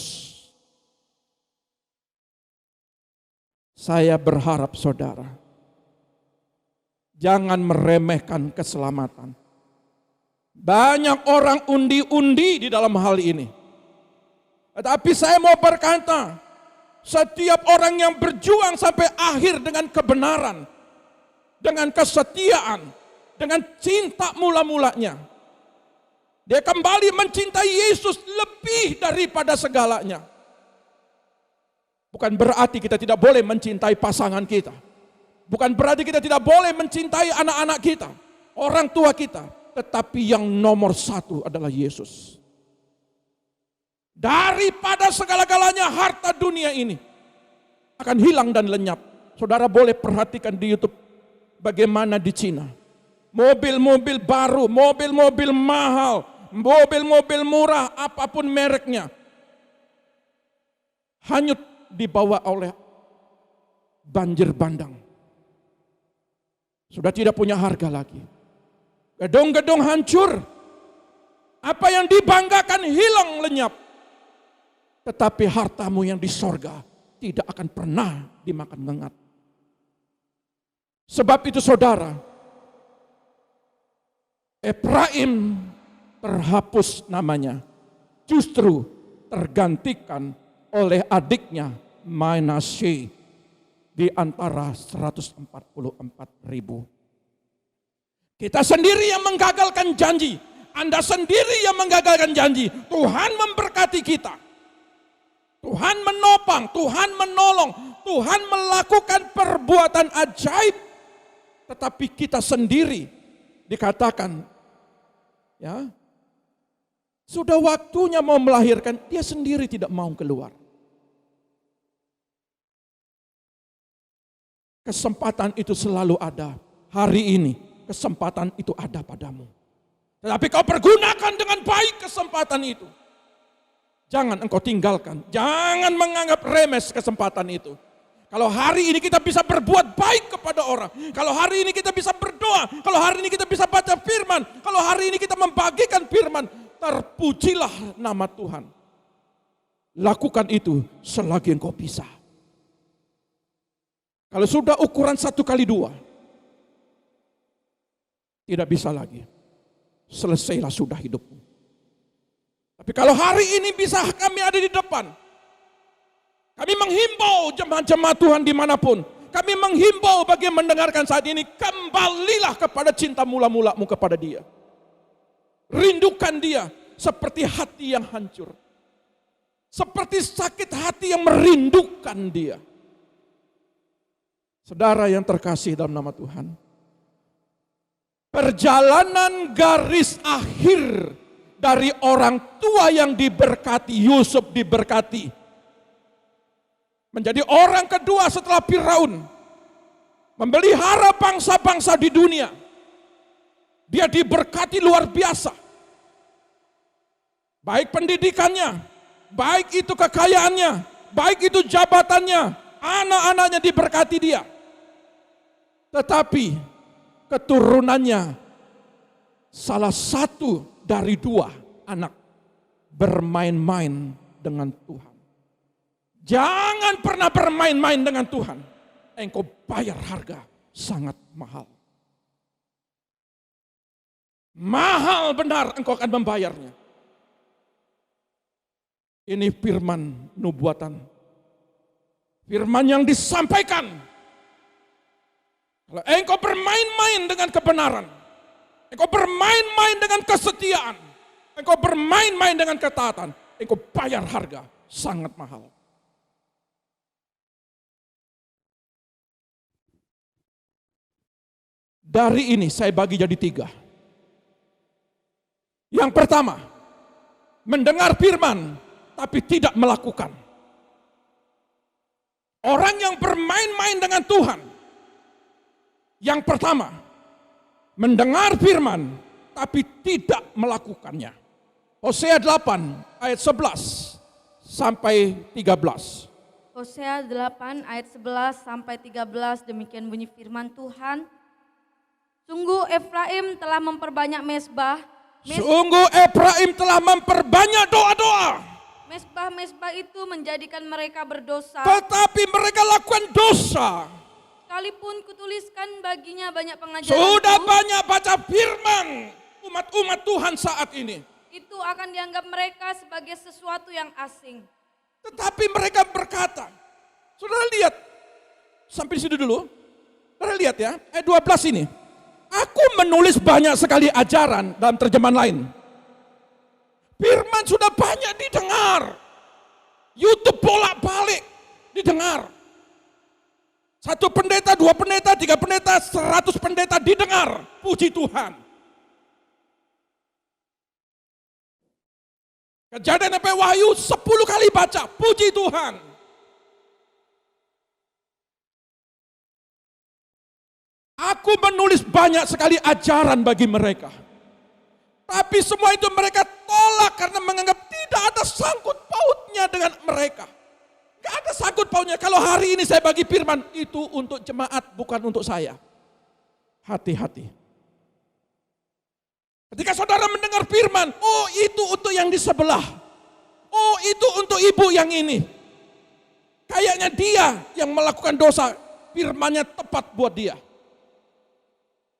Saya berharap saudara, jangan meremehkan keselamatan. Banyak orang undi-undi di dalam hal ini. Tetapi saya mau berkata, setiap orang yang berjuang sampai akhir dengan kebenaran, dengan kesetiaan, dengan cinta mula-mulanya, dia kembali mencintai Yesus lebih daripada segalanya. Bukan berarti kita tidak boleh mencintai pasangan kita. Bukan berarti kita tidak boleh mencintai anak-anak kita, orang tua kita. Tetapi yang nomor satu adalah Yesus. Daripada segala-galanya harta dunia ini akan hilang dan lenyap. Saudara boleh perhatikan di YouTube bagaimana di Cina. Mobil-mobil baru, mobil-mobil mahal, mobil-mobil murah, apapun mereknya, hanyut dibawa oleh banjir bandang. Sudah tidak punya harga lagi. Gedung-gedung hancur. Apa yang dibanggakan hilang lenyap. Tetapi hartamu yang di sorga tidak akan pernah dimakan lengat. Sebab itu saudara, Efraim terhapus namanya. Justru tergantikan oleh adiknya Manasye di antara 144 ribu. Kita sendiri yang menggagalkan janji. Anda sendiri yang menggagalkan janji. Tuhan memberkati kita. Tuhan menopang, Tuhan menolong, Tuhan melakukan perbuatan ajaib. Tetapi kita sendiri dikatakan, ya, sudah waktunya mau melahirkan, dia sendiri tidak mau keluar. Kesempatan itu selalu ada. Hari ini kesempatan itu ada padamu. Tetapi kau pergunakan dengan baik kesempatan itu. Jangan engkau tinggalkan. Jangan menganggap remeh kesempatan itu. Kalau hari ini kita bisa berbuat baik kepada orang. Kalau hari ini kita bisa berdoa. Kalau hari ini kita bisa baca firman. Kalau hari ini kita membagikan firman. Terpujilah nama Tuhan. Lakukan itu selagi engkau bisa. Kalau sudah ukuran 1x2, tidak bisa lagi. Selesailah sudah hidupmu. Tapi kalau hari ini bisa kami ada di depan. Kami menghimbau jemaat-jemaat Tuhan dimanapun. Kami menghimbau bagi yang mendengarkan saat ini. Kembalilah kepada cinta mula-mulamu kepada dia. Rindukan dia seperti hati yang hancur. Seperti sakit hati yang merindukan dia. Saudara yang terkasih dalam nama Tuhan. Perjalanan garis akhir dari orang tua yang diberkati, Yusuf diberkati. Menjadi orang kedua setelah Firaun. Memelihara bangsa-bangsa di dunia. Dia diberkati luar biasa. Baik pendidikannya, baik itu kekayaannya, baik itu jabatannya, anak-anaknya diberkati dia. Tetapi keturunannya salah satu dari dua anak bermain-main dengan Tuhan. Jangan pernah bermain-main dengan Tuhan. Engkau bayar harga sangat mahal. Mahal benar engkau akan membayarnya. Ini firman nubuatan. Firman yang disampaikan. Kalau engkau bermain-main dengan kebenaran, engkau bermain-main dengan kesetiaan, engkau bermain-main dengan ketaatan, engkau bayar harga sangat mahal. Dari ini saya bagi jadi 3. Yang pertama, mendengar firman tapi tidak melakukan. Orang yang bermain-main dengan Tuhan, yang pertama, mendengar firman tapi tidak melakukannya. Hosea 8 ayat 11 sampai 13. Hosea 8 ayat 11 sampai 13, demikian bunyi firman Tuhan. Sungguh Efraim telah memperbanyak mezbah. Sungguh Efraim telah memperbanyak doa-doa. Mezbah-mezbah itu menjadikan mereka berdosa. Tetapi mereka lakukan dosa. Sekalipun kutuliskan baginya banyak pengajaran. Sudah banyak baca firman umat-umat Tuhan saat ini. Itu akan dianggap mereka sebagai sesuatu yang asing. Tetapi mereka berkata, saudara lihat, sampai di situ dulu. Saudara lihat ya, ayat 12 ini. Aku menulis banyak sekali ajaran dalam terjemahan lain. Firman sudah banyak didengar. YouTube bolak-balik didengar. 1 pendeta, 2 pendeta, 3 pendeta, 100 pendeta didengar. Puji Tuhan. Kejadian sampai Wahyu 10 kali baca. Puji Tuhan. Aku menulis banyak sekali ajaran bagi mereka. Tapi semua itu mereka tolak karena menganggap tidak ada sangkut pautnya dengan mereka. Gak ada sangkut pautnya. Kalau hari ini saya bagi firman, itu untuk jemaat, bukan untuk saya. Hati-hati. Ketika saudara mendengar firman, oh itu untuk yang di sebelah. Oh itu untuk ibu yang ini. Kayaknya dia yang melakukan dosa, firmannya tepat buat dia.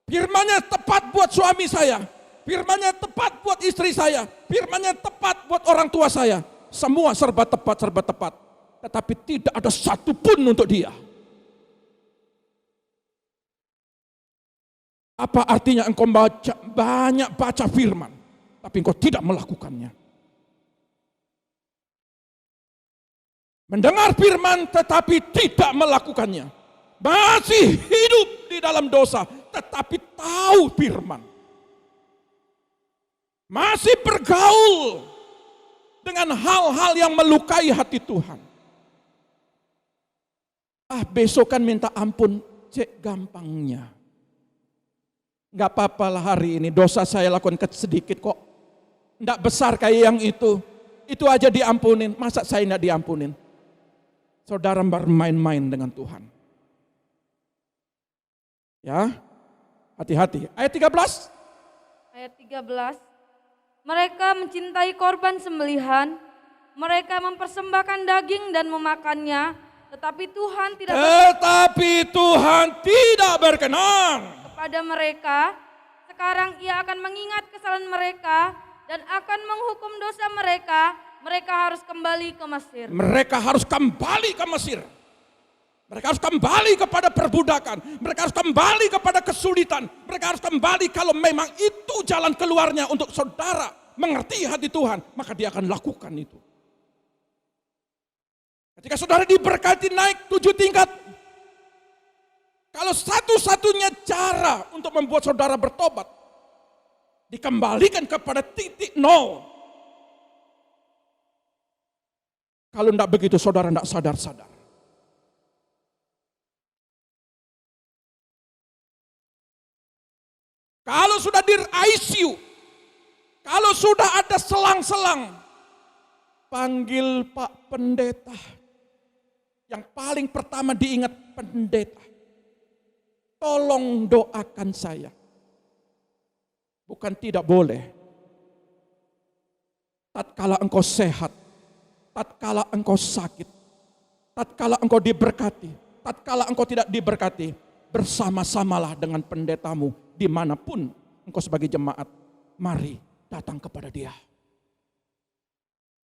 Firmannya tepat buat suami saya. Firmannya tepat buat istri saya. Firmannya tepat buat orang tua saya. Semua serba tepat, serba tepat. Tetapi tidak ada satupun untuk dia. Apa artinya engkau banyak baca firman, tapi engkau tidak melakukannya? Mendengar firman tetapi tidak melakukannya. Masih hidup di dalam dosa, tetapi tahu firman. Masih bergaul dengan hal-hal yang melukai hati Tuhan. Besok kan minta ampun, cek gampangnya. Gak apa-apa lah hari ini, dosa saya lakukan sedikit kok. Gak besar kayak yang itu. Itu aja diampunin, masa saya gak diampunin? Saudara bermain-main dengan Tuhan. Ya, hati-hati. Ayat 13. Ayat 13. Mereka mencintai korban sembelihan, mereka mempersembahkan daging dan memakannya, tetapi Tuhan tidak berkenan kepada mereka. Sekarang Ia akan mengingat kesalahan mereka dan akan menghukum dosa mereka. Mereka harus kembali ke Mesir. Mereka harus kembali ke Mesir. Mereka harus kembali kepada perbudakan. Mereka harus kembali kepada kesulitan. Mereka harus kembali kalau memang itu jalan keluarnya untuk saudara mengerti hati Tuhan. Maka dia akan lakukan itu. Ketika saudara diberkati naik 7 tingkat. Kalau satu-satunya cara untuk membuat saudara bertobat. Dikembalikan kepada titik nol. Kalau tidak begitu saudara tidak sadar-sadar. Kalau sudah di ICU, kalau sudah ada selang-selang, panggil Pak Pendeta. Yang paling pertama diingat pendeta. Tolong doakan saya. bukan tidak boleh. Tatkala engkau sehat, tatkala engkau sakit, tatkala engkau diberkati, tatkala engkau tidak diberkati, bersama-samalah dengan pendetamu dimanapun engkau sebagai jemaat. Mari datang kepada dia.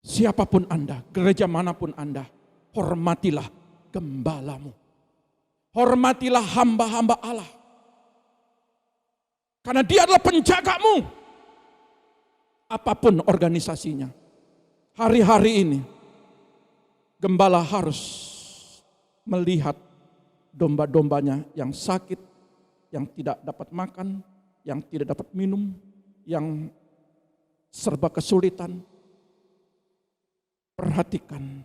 Siapapun Anda, gereja manapun Anda, hormatilah gembalamu. Hormatilah hamba-hamba Allah. Karena dia adalah penjagamu. Apapun organisasinya. Hari-hari ini, gembala harus melihat domba-dombanya yang sakit, yang tidak dapat makan, yang tidak dapat minum, yang serba kesulitan. Perhatikan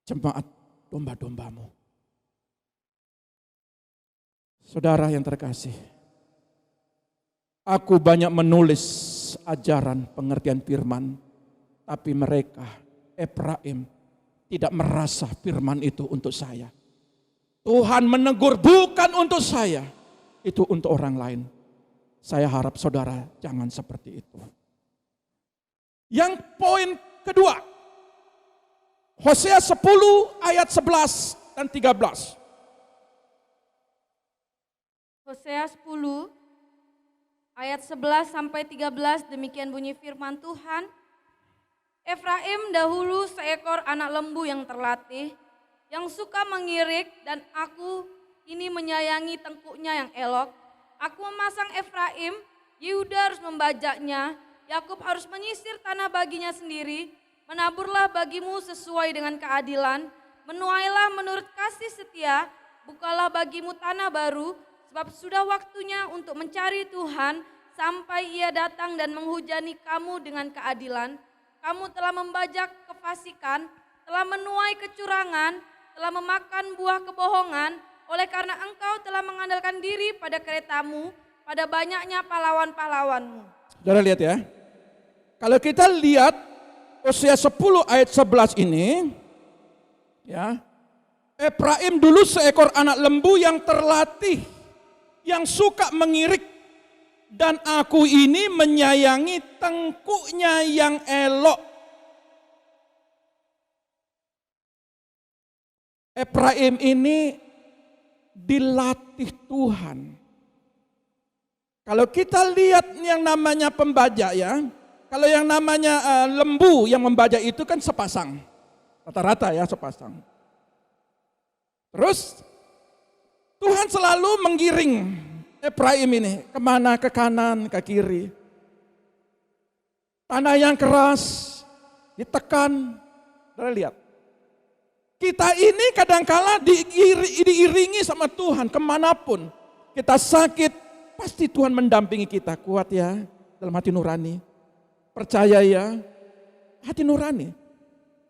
jemaat domba-dombamu. Saudara yang terkasih, aku banyak menulis ajaran pengertian firman, tapi mereka, Efraim, tidak merasa firman itu untuk saya. Tuhan menegur bukan untuk saya, itu untuk orang lain. Saya harap saudara jangan seperti itu. Yang poin kedua, Hosea 10 ayat 11 dan 13. Hosea 10 ayat 11 sampai 13, demikian bunyi firman Tuhan. Efraim dahulu seekor anak lembu yang terlatih, yang suka mengirik, dan aku ini menyayangi tengkuknya yang elok. Aku memasang Efraim, Yehuda harus membajaknya, Yakub harus menyisir tanah baginya sendiri. Menaburlah bagimu sesuai dengan keadilan, menuailah menurut kasih setia, bukalah bagimu tanah baru, sebab sudah waktunya untuk mencari Tuhan sampai ia datang dan menghujani kamu dengan keadilan. Kamu telah membajak kefasikan, telah menuai kecurangan, telah memakan buah kebohongan, oleh karena engkau telah mengandalkan diri pada keretamu, pada banyaknya pahlawan-pahlawanmu. Saudara lihat ya, kalau kita lihat Hosea 10 ayat 11 ini, ya, Efraim dulu seekor anak lembu yang terlatih, yang suka mengirik, dan aku ini menyayangi tengkuknya yang elok. Efraim ini dilatih Tuhan. Kalau kita lihat yang namanya pembajak ya, kalau yang namanya lembu yang membajak itu kan sepasang. Rata-rata ya sepasang. Terus Tuhan selalu menggiring Efraim ini kemana, ke kanan, ke kiri. Tanah yang keras, ditekan. Saudara lihat. Kita ini kadangkala diiringi sama Tuhan kemanapun. Kita sakit, pasti Tuhan mendampingi kita. Kuat ya, dalam hati nurani. Percaya ya, hati nurani.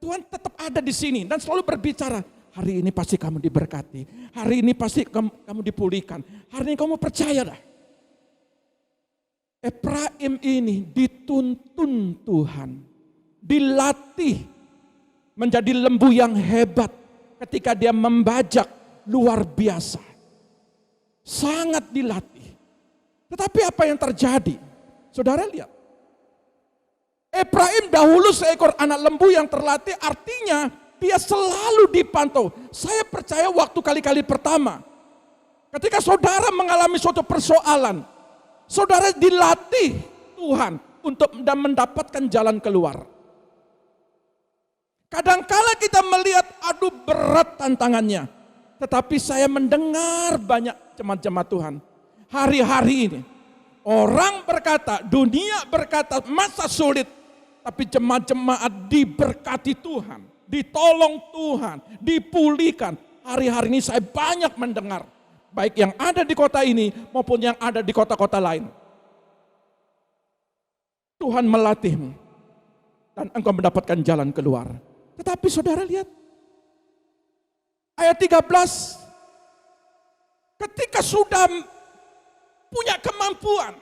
Tuhan tetap ada di sini dan selalu berbicara. Hari ini pasti kamu diberkati. Hari ini pasti kamu dipulihkan. Hari ini kamu percaya dah. Efraim ini dituntun Tuhan. Dilatih menjadi lembu yang hebat. Ketika dia membajak luar biasa. Sangat dilatih. Tetapi apa yang terjadi? Saudara lihat. Efraim dahulu seekor anak lembu yang terlatih, artinya dia selalu dipantau. Saya percaya waktu kali-kali pertama, ketika saudara mengalami suatu persoalan, saudara dilatih Tuhan untuk mendapatkan jalan keluar. Kadangkala kita melihat, aduh berat tantangannya. Tetapi saya mendengar banyak jemaat-jemaat Tuhan. Hari-hari ini, orang berkata, dunia berkata masa sulit. Tapi jemaat-jemaat diberkati Tuhan, ditolong Tuhan, dipulihkan. Hari-hari ini saya banyak mendengar, baik yang ada di kota ini maupun yang ada di kota-kota lain. Tuhan melatihmu dan engkau mendapatkan jalan keluar. Tetapi saudara lihat, ayat 13, ketika sudah punya kemampuan.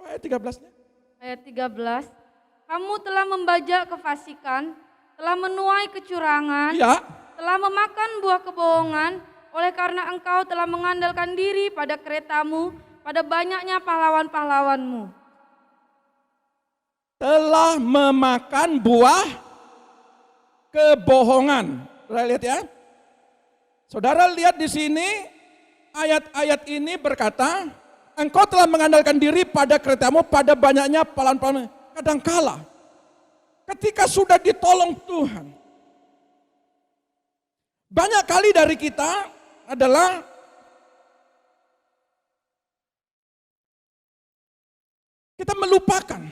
Ayat 13-nya. Ayat 13, kamu telah membajak kefasikan, telah menuai kecurangan, Ya. telah memakan buah kebohongan, oleh karena engkau telah mengandalkan diri pada keretamu, pada banyaknya pahlawan-pahlawanmu. Telah memakan buah kebohongan. Saudara lihat ya. Saudara lihat di sini ayat-ayat ini berkata, engkau telah mengandalkan diri pada keretamu, pada banyaknya pahlawan-pahlawan. Kadangkala ketika sudah ditolong Tuhan, banyak kali dari kita adalah kita melupakan.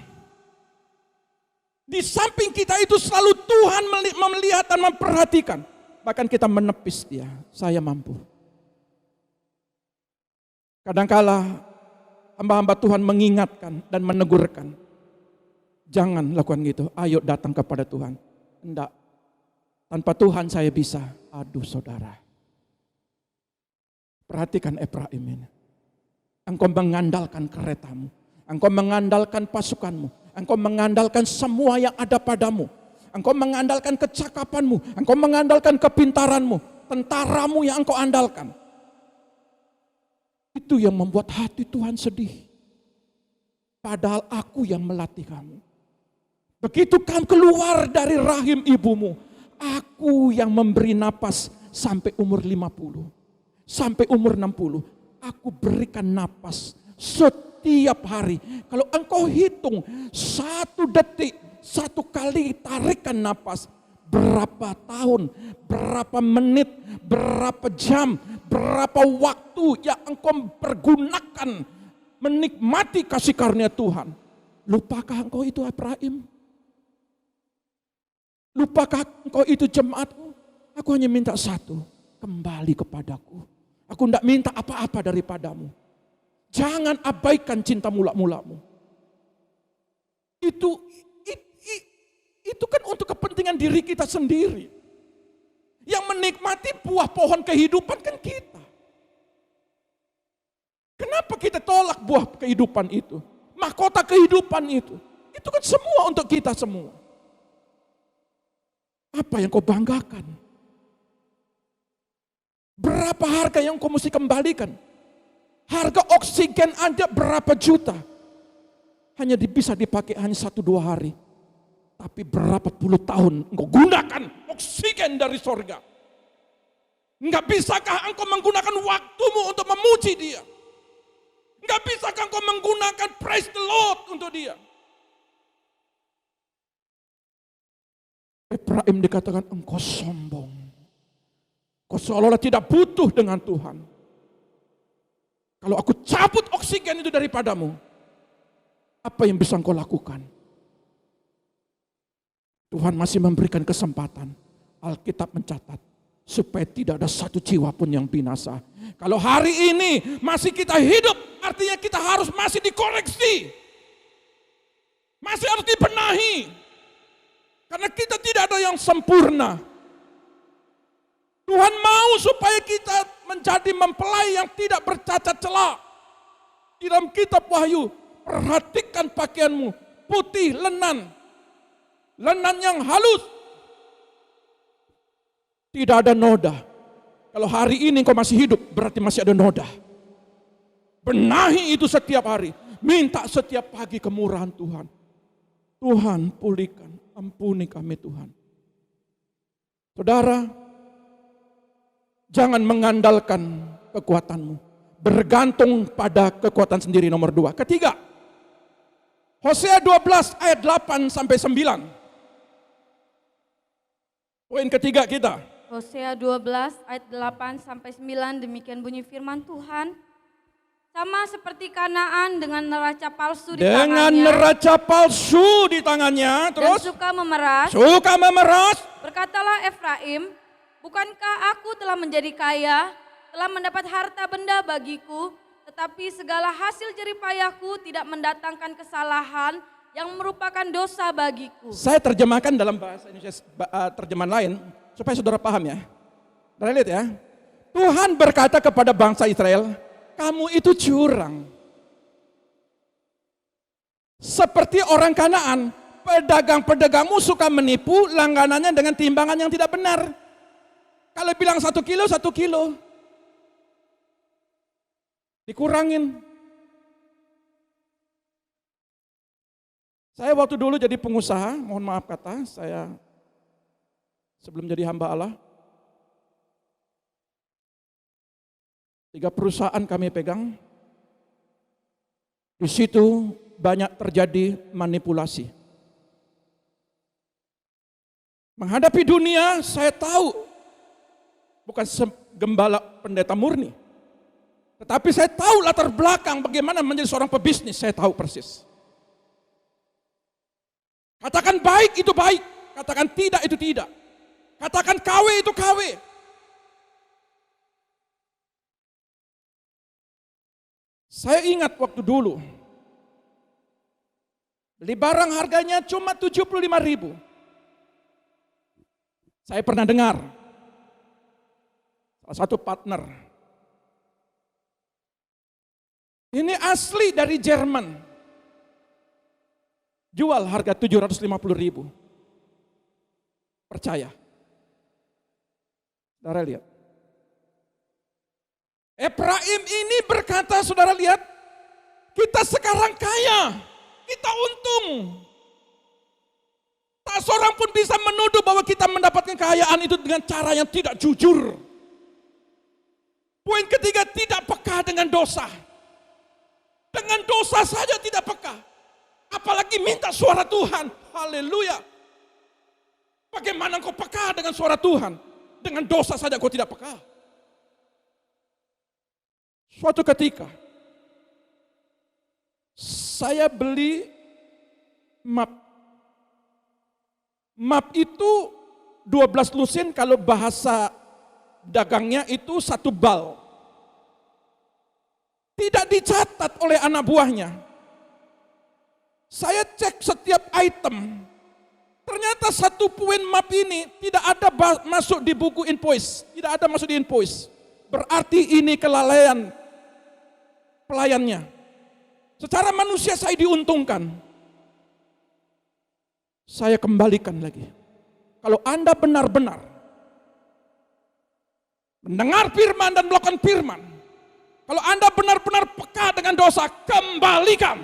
Di samping kita itu selalu Tuhan melihat dan memperhatikan. Bahkan kita menepis dia, saya mampu. Kadangkala hamba-hamba Tuhan mengingatkan dan menegurkan. Jangan lakukan gitu, ayo datang kepada Tuhan. Enggak, tanpa Tuhan saya bisa. Aduh saudara. Perhatikan Efraim ini. Engkau mengandalkan keretamu. Engkau mengandalkan pasukanmu. Engkau mengandalkan semua yang ada padamu. Engkau mengandalkan kecakapanmu. Engkau mengandalkan kepintaranmu. Tentaramu yang engkau andalkan. Itu yang membuat hati Tuhan sedih. Padahal aku yang melatih kamu. Begitu kamu keluar dari rahim ibumu. Aku yang memberi napas sampai umur 50. Sampai umur 60. Aku berikan napas setiap hari. Kalau engkau hitung 1 detik, 1 kali tarikan napas, berapa tahun, berapa menit, berapa jam, berapa waktu yang engkau pergunakan menikmati kasih karunia Tuhan. Lupakah engkau itu Efraim? Lupakah engkau itu jemaatku? Aku hanya minta satu, kembali kepadaku. Aku tidak minta apa-apa daripadamu. Jangan abaikan cinta mula-mulamu. Itu kan untuk kepentingan diri kita sendiri. Yang menikmati buah pohon kehidupan kan kita. Kenapa kita tolak buah kehidupan itu? Mahkota kehidupan itu. Itu kan semua untuk kita semua. Apa yang kau banggakan? Berapa harga yang kau mesti kembalikan? Harga oksigen Anda berapa juta? Hanya bisa dipakai hanya 1-2 hari. Tapi berapa puluh tahun engkau gunakan oksigen dari sorga? Enggak bisakah engkau menggunakan waktumu untuk memuji dia? Enggak bisakah engkau menggunakan praise the Lord untuk dia? Efraim dikatakan engkau sombong. Kau seolah-olah tidak butuh dengan Tuhan. Kalau aku cabut oksigen itu daripadamu, apa yang bisa engkau lakukan? Tuhan masih memberikan kesempatan. Alkitab mencatat supaya tidak ada satu jiwa pun yang binasa. Kalau hari ini masih kita hidup, artinya kita harus masih dikoreksi. Masih harus dibenahi. Karena kita tidak ada yang sempurna. Tuhan mau supaya kita menjadi mempelai yang tidak bercacat celah. Di dalam kitab Wahyu, perhatikan pakaianmu, putih lenan. Lenan yang halus. Tidak ada noda. Kalau hari ini kau masih hidup, berarti masih ada noda. Benahi itu setiap hari. Minta setiap pagi kemurahan Tuhan. Tuhan pulihkan, ampuni kami Tuhan. Saudara, jangan mengandalkan kekuatanmu. Bergantung pada kekuatan sendiri nomor 2. Ketiga, Hosea 12 ayat 8 sampai 9. Poin ketiga kita. Hosea 12 ayat 8 sampai 9, demikian bunyi firman Tuhan. Sama seperti Kanaan dengan neraca palsu di tangannya. Dengan neraca palsu di tangannya, terus dan suka memeras. Suka memeras. Berkatalah Efraim, bukankah aku telah menjadi kaya, telah mendapat harta benda bagiku, tetapi segala hasil jeripayahku tidak mendatangkan kesalahan yang merupakan dosa bagiku. Saya terjemahkan dalam bahasa Indonesia terjemahan lain supaya saudara paham ya. Saudara lihat ya. Tuhan berkata kepada bangsa Israel, kamu itu curang. Seperti orang Kanaan, pedagang-pedagangmu suka menipu langganannya dengan timbangan yang tidak benar. Kalau bilang 1 kilo, 1 kilo. Dikurangin. Saya waktu dulu jadi pengusaha, mohon maaf kata, saya sebelum jadi hamba Allah, 3 perusahaan kami pegang. Di situ banyak terjadi manipulasi. Menghadapi dunia, saya tahu bukan gembala pendeta murni, tetapi saya tahu latar belakang bagaimana menjadi seorang pebisnis, saya tahu persis. Katakan baik itu baik, katakan tidak itu tidak. Katakan KW itu KW. Saya ingat waktu dulu, beli barang harganya cuma 75.000. Saya pernah dengar, salah satu partner, ini asli dari Jerman, jual harga 750.000. Percaya. Saudara lihat. Ephraim ini berkata, saudara lihat, kita sekarang kaya, kita untung. Tak seorang pun bisa menuduh bahwa kita mendapatkan kekayaan itu dengan cara yang tidak jujur. Poin ketiga, tidak peka dengan dosa. Dengan dosa saja tidak peka. Apalagi minta suara Tuhan. Haleluya. Bagaimana kau peka dengan suara Tuhan? Dengan dosa saja kau tidak peka. Suatu ketika, saya beli map. Map itu 12 lusin, kalau bahasa dagangnya itu 1 bal. Tidak dicatat oleh anak buahnya. Saya cek setiap item. Ternyata 1 poin map ini tidak ada masuk di buku invoice. Tidak ada masuk di invoice. Berarti ini kelalaian pelayannya. Secara manusia saya diuntungkan. Saya kembalikan lagi. Kalau Anda benar-benar mendengar firman dan melakukan firman, kalau Anda benar-benar peka dengan dosa, kembalikan.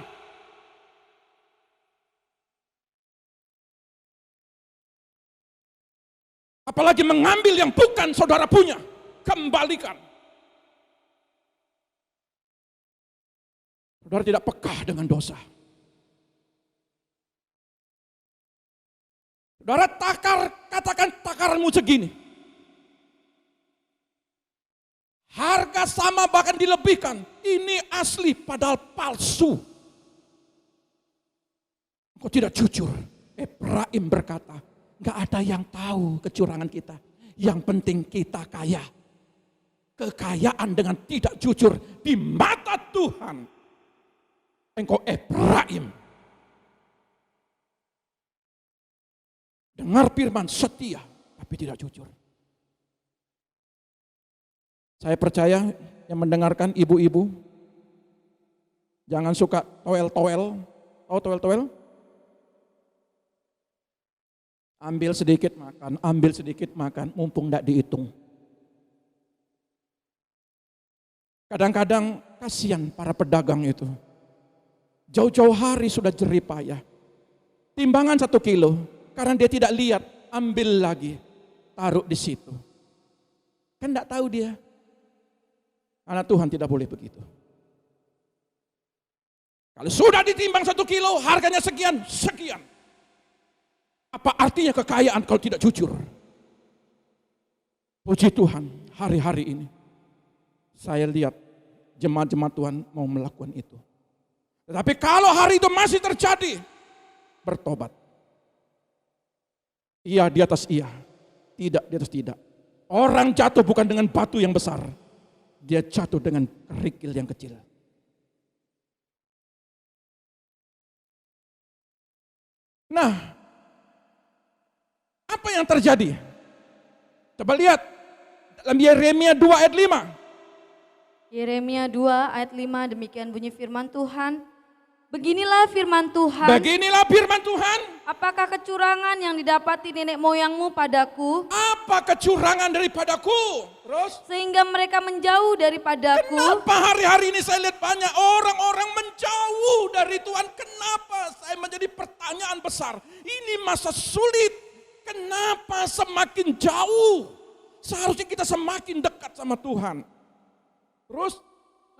Apalagi mengambil yang bukan saudara punya, kembalikan. Saudara tidak peka dengan dosa. Saudara katakan takaranmu segini. Harga sama bahkan dilebihkan. Ini asli padahal palsu. Kau tidak jujur. Ephraim berkata, gak ada yang tahu kecurangan kita. Yang penting kita kaya. Kekayaan dengan tidak jujur di mata Tuhan. Engkau Ephraim. Dengar firman setia, tapi tidak jujur. Saya percaya yang mendengarkan ibu-ibu, jangan suka toel-toel. Tahu toel-toel? Ambil sedikit makan, mumpung tidak dihitung. Kadang-kadang kasihan para pedagang itu. Jauh-jauh hari sudah jerih payah. Timbangan 1 kilo. Karena dia tidak lihat, ambil lagi, taruh di situ. Kan tidak tahu dia. Karena Tuhan tidak boleh begitu. Kalau sudah ditimbang 1 kilo, harganya sekian. Apa artinya kekayaan kalau tidak jujur? Puji Tuhan, hari-hari ini saya lihat jemaat-jemaat Tuhan mau melakukan itu. Tetapi kalau hari itu masih terjadi, bertobat. Iya di atas iya, tidak di atas tidak. Orang jatuh bukan dengan batu yang besar, dia jatuh dengan kerikil yang kecil. Nah, apa yang terjadi? Coba lihat dalam Yeremia 2 ayat 5. Yeremia 2 ayat 5, demikian bunyi firman Tuhan. Beginilah firman Tuhan. Beginilah firman Tuhan. Apakah kecurangan yang didapati nenek moyangmu padaku? Apa kecurangan daripadaku? Terus? Sehingga mereka menjauh daripadaku. Kenapa hari-hari ini saya lihat banyak orang-orang menjauh dari Tuhan? Kenapa? Saya menjadi pertanyaan besar. Ini masa sulit. Kenapa semakin jauh? Seharusnya kita semakin dekat sama Tuhan. Terus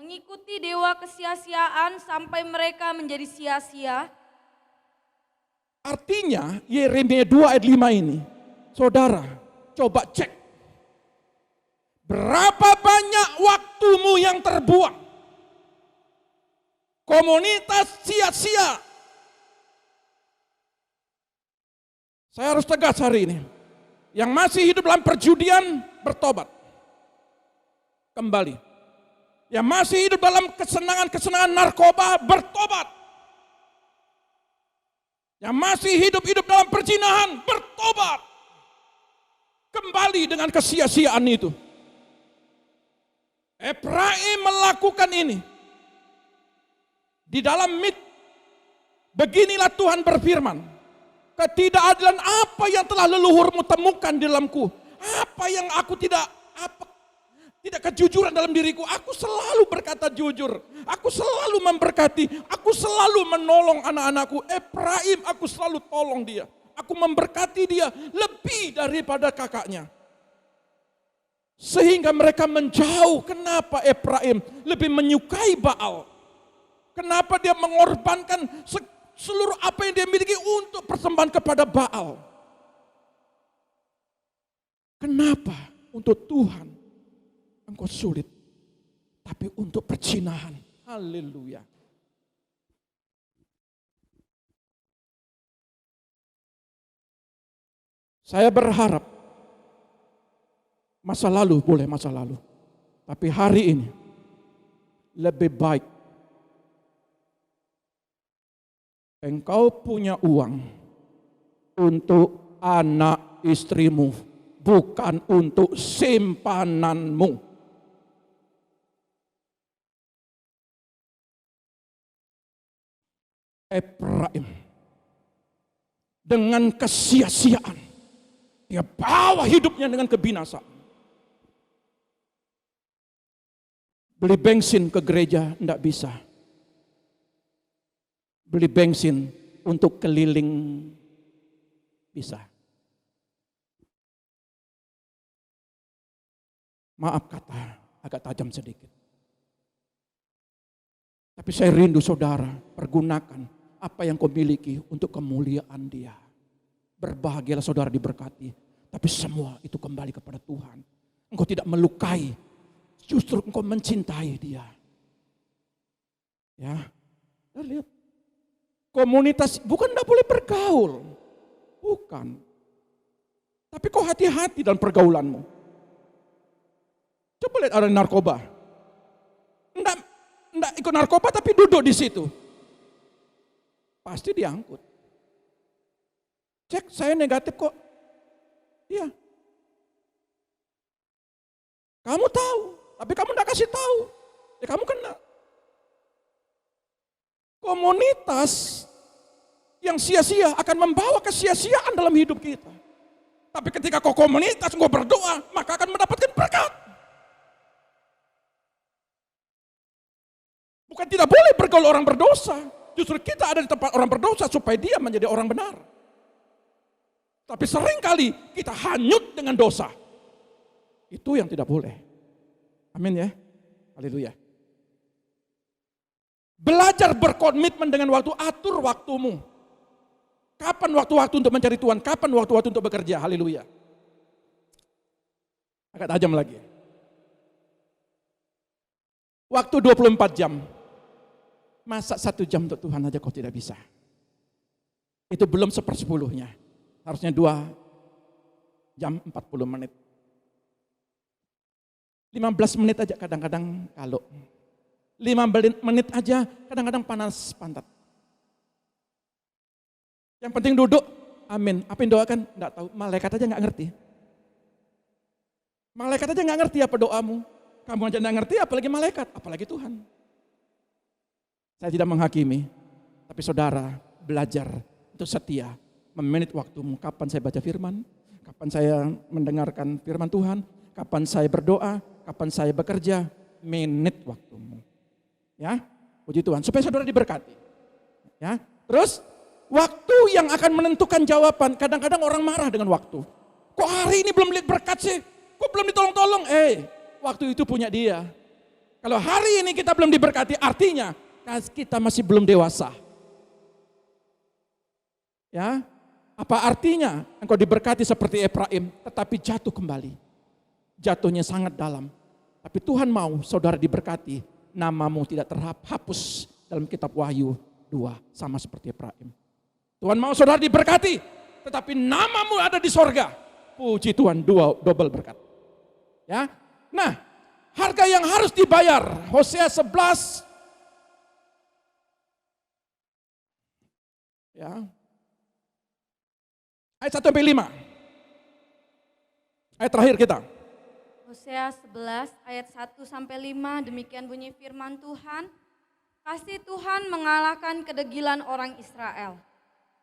Mengikuti dewa kesia-siaan sampai mereka menjadi sia-sia. artinya Yeremia 2 ayat 5 ini. Saudara, coba cek. Berapa banyak waktumu yang terbuang? Komunitas sia-sia. Saya harus tegas hari ini. Yang masih hidup dalam perjudian, bertobat. Kembali. Yang masih hidup dalam kesenangan-kesenangan narkoba, bertobat. Yang masih hidup dalam perzinahan, bertobat. Kembali dengan kesia-siaan itu. Efraim melakukan ini. Di dalam beginilah Tuhan berfirman. Ketidakadilan apa yang telah leluhurmu temukan di dalamku? Apa yang aku tidak kejujuran dalam diriku? Aku selalu berkata jujur. Aku selalu memberkati. Aku selalu menolong anak-anakku. Efraim, aku selalu tolong dia. Aku memberkati dia lebih daripada kakaknya. Sehingga mereka menjauh. Kenapa Efraim lebih menyukai Baal? Kenapa dia mengorbankan seluruh apa yang dia miliki untuk persembahan kepada Baal? Kenapa untuk Tuhan engkau sulit, tapi untuk perzinahan? Haleluya. Saya berharap masa lalu boleh masa lalu, tapi hari ini lebih baik engkau punya uang untuk anak istrimu, bukan untuk simpananmu. Efraim dengan kesia-siaan, dia bawa hidupnya dengan kebinasaan. Beli bensin ke gereja tidak bisa. Beli bensin untuk keliling bisa. Maaf kata, agak tajam sedikit. Tapi saya rindu saudara, pergunakan apa yang kau miliki untuk kemuliaan Dia. Berbahagialah saudara diberkati, tapi semua itu kembali kepada Tuhan. Engkau tidak melukai, justru engkau mencintai Dia. Ya, lihat. Komunitas bukan tidak boleh bergaul, bukan. Tapi kau hati-hati dalam pergaulanmu. Coba lihat ada narkoba, enggak ikut narkoba tapi duduk di situ, pasti diangkut. Cek saya negatif kok, iya. Kamu tahu, tapi kamu enggak kasih tahu, ya kamu kena. Komunitas yang sia-sia akan membawa kesia-siaan dalam hidup kita. Tapi ketika kau komunitas, kau berdoa, maka akan mendapatkan berkat. Bukan tidak boleh bergaul orang berdosa. Justru kita ada di tempat orang berdosa supaya dia menjadi orang benar. Tapi seringkali kita hanyut dengan dosa. Itu yang tidak boleh. Amin ya. Haleluya. Belajar berkomitmen dengan waktu, atur waktumu. Kapan waktu-waktu untuk mencari Tuhan, kapan waktu-waktu untuk bekerja, haleluya. Agak tajam lagi. Waktu 24 jam. Masa 1 jam untuk Tuhan aja kau tidak bisa. Itu belum 1/10-nya. Harusnya 2 jam 40 menit. 15 menit aja kadang-kadang kalau. 5 menit aja kadang-kadang panas pantat. Yang penting duduk, amin. Apa yang doakan? Enggak tahu, malaikat aja enggak ngerti. Malaikat aja enggak ngerti apa doamu. Kamu aja enggak ngerti apalagi malaikat, apalagi Tuhan. Saya tidak menghakimi, tapi saudara belajar untuk setia, memanage waktumu. Kapan saya baca firman, kapan saya mendengarkan firman Tuhan, kapan saya berdoa, kapan saya bekerja, manage waktumu. Ya, puji Tuhan, supaya saudara diberkati. Ya, terus Waktu yang akan menentukan jawaban. Kadang-kadang orang marah dengan waktu. Kok hari ini belum lihat berkat sih? Kok belum ditolong-tolong? Waktu itu punya dia. Kalau hari ini kita belum diberkati, artinya kita masih belum dewasa. Ya, apa artinya engkau diberkati seperti Efraim, tetapi jatuh kembali. Jatuhnya sangat dalam. Tapi Tuhan mau saudara diberkati, namamu tidak terhapus dalam kitab Wahyu 2, sama seperti Efraim. Tuhan mau saudara diberkati, tetapi namamu ada di sorga. Puji Tuhan, double berkat. Ya, nah, harga yang harus dibayar, Hosea 11. Ya. Ayat 1-5. Ayat terakhir kita. Hosea 11 ayat 1-5, demikian bunyi firman Tuhan. Kasih Tuhan mengalahkan kedegilan orang Israel.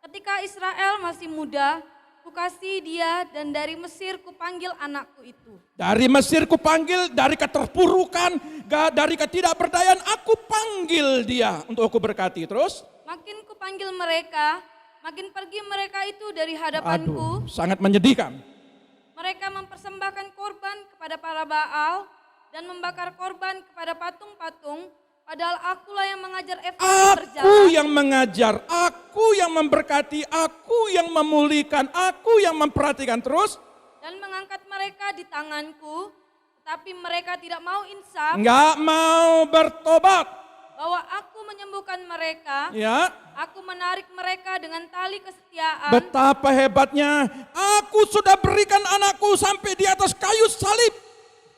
Ketika Israel masih muda, kukasih dia, dan dari Mesir kupanggil anakku itu. Dari Mesir kupanggil, dari keterpurukan, dari ketidakberdayaan, aku panggil dia untuk aku berkati. Terus? Makin kupanggil mereka, makin pergi mereka itu dari hadapanku. Aduh, sangat menyedihkan. Mereka mempersembahkan korban kepada para Baal dan membakar korban kepada patung-patung. Padahal akulah yang mengajar Efraim berjalan. Aku yang mengajar, aku yang memberkati, aku yang memulihkan, aku yang memperhatikan. Terus? Dan mengangkat mereka di tanganku, tetapi mereka tidak mau insaf. Enggak mau bertobat. Bahwa aku menyembuhkan mereka, Ya. aku menarik mereka dengan tali kesetiaan. Betapa hebatnya, aku sudah berikan anakku sampai di atas kayu salib.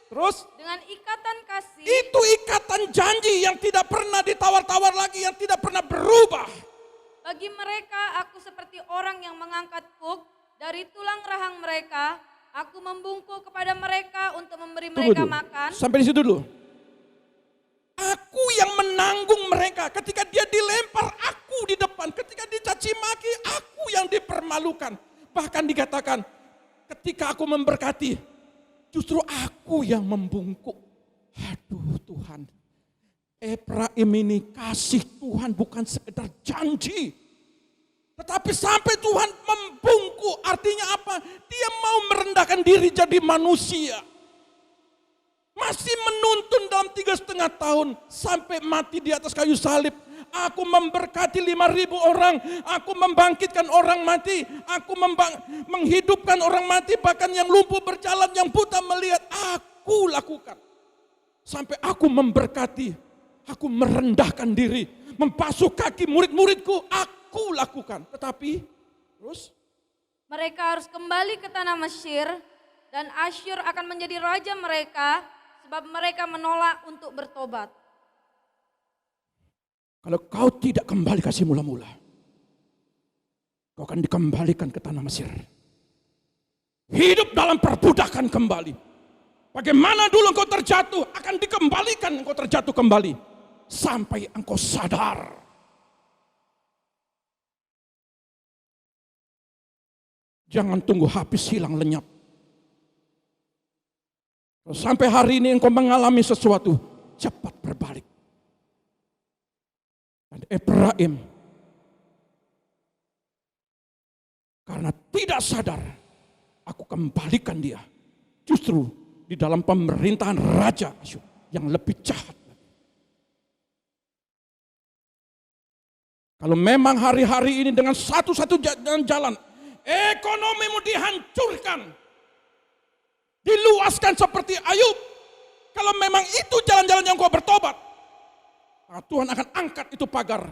Terus? Dengan ikatan kasih. Itu ikatan janji yang tidak pernah ditawar-tawar lagi, yang tidak pernah berubah. Bagi mereka aku seperti orang yang mengangkat kuk dari tulang rahang mereka. Aku membungkuk kepada mereka untuk memberi mereka makan. Sampai di situ dulu. Aku yang menanggung mereka. Ketika dia dilempar, aku di depan. Ketika dicaci maki, aku yang dipermalukan. Bahkan dikatakan, ketika aku memberkati, justru aku yang membungkuk. Aduh Tuhan. Efraim ini kasih Tuhan bukan sekedar janji. Tetapi sampai Tuhan membungkuk. Artinya apa? Dia mau merendahkan diri jadi manusia. Masih menuntun dalam 3,5 tahun. Sampai mati di atas kayu salib. Aku memberkati 5.000 orang. Aku membangkitkan orang mati. Aku menghidupkan orang mati. Bahkan yang lumpuh berjalan, yang buta melihat. Aku lakukan. Sampai aku memberkati. Aku merendahkan diri. Membasuh kaki murid-muridku. Aku lakukan. Tetapi terus? Mereka harus kembali ke tanah Mesir. Dan Asyur akan menjadi raja mereka. Sebab mereka menolak untuk bertobat. Kalau kau tidak kembali kasih mula-mula, kau akan dikembalikan ke tanah Mesir. Hidup dalam perbudakan kembali. Bagaimana dulu engkau terjatuh, akan dikembalikan engkau terjatuh kembali. Sampai engkau sadar. Jangan tunggu habis hilang lenyap. Sampai hari ini engkau mengalami sesuatu, cepat berbalik. Dan Efraim karena tidak sadar, aku kembalikan dia. Justru di dalam pemerintahan Raja Asyur yang lebih jahat. Kalau memang hari-hari ini dengan satu-satu jalan, ekonomimu dihancurkan. Diluaskan seperti Ayub. Kalau memang itu jalan-jalan yang kau bertobat, nah, Tuhan akan angkat itu pagar.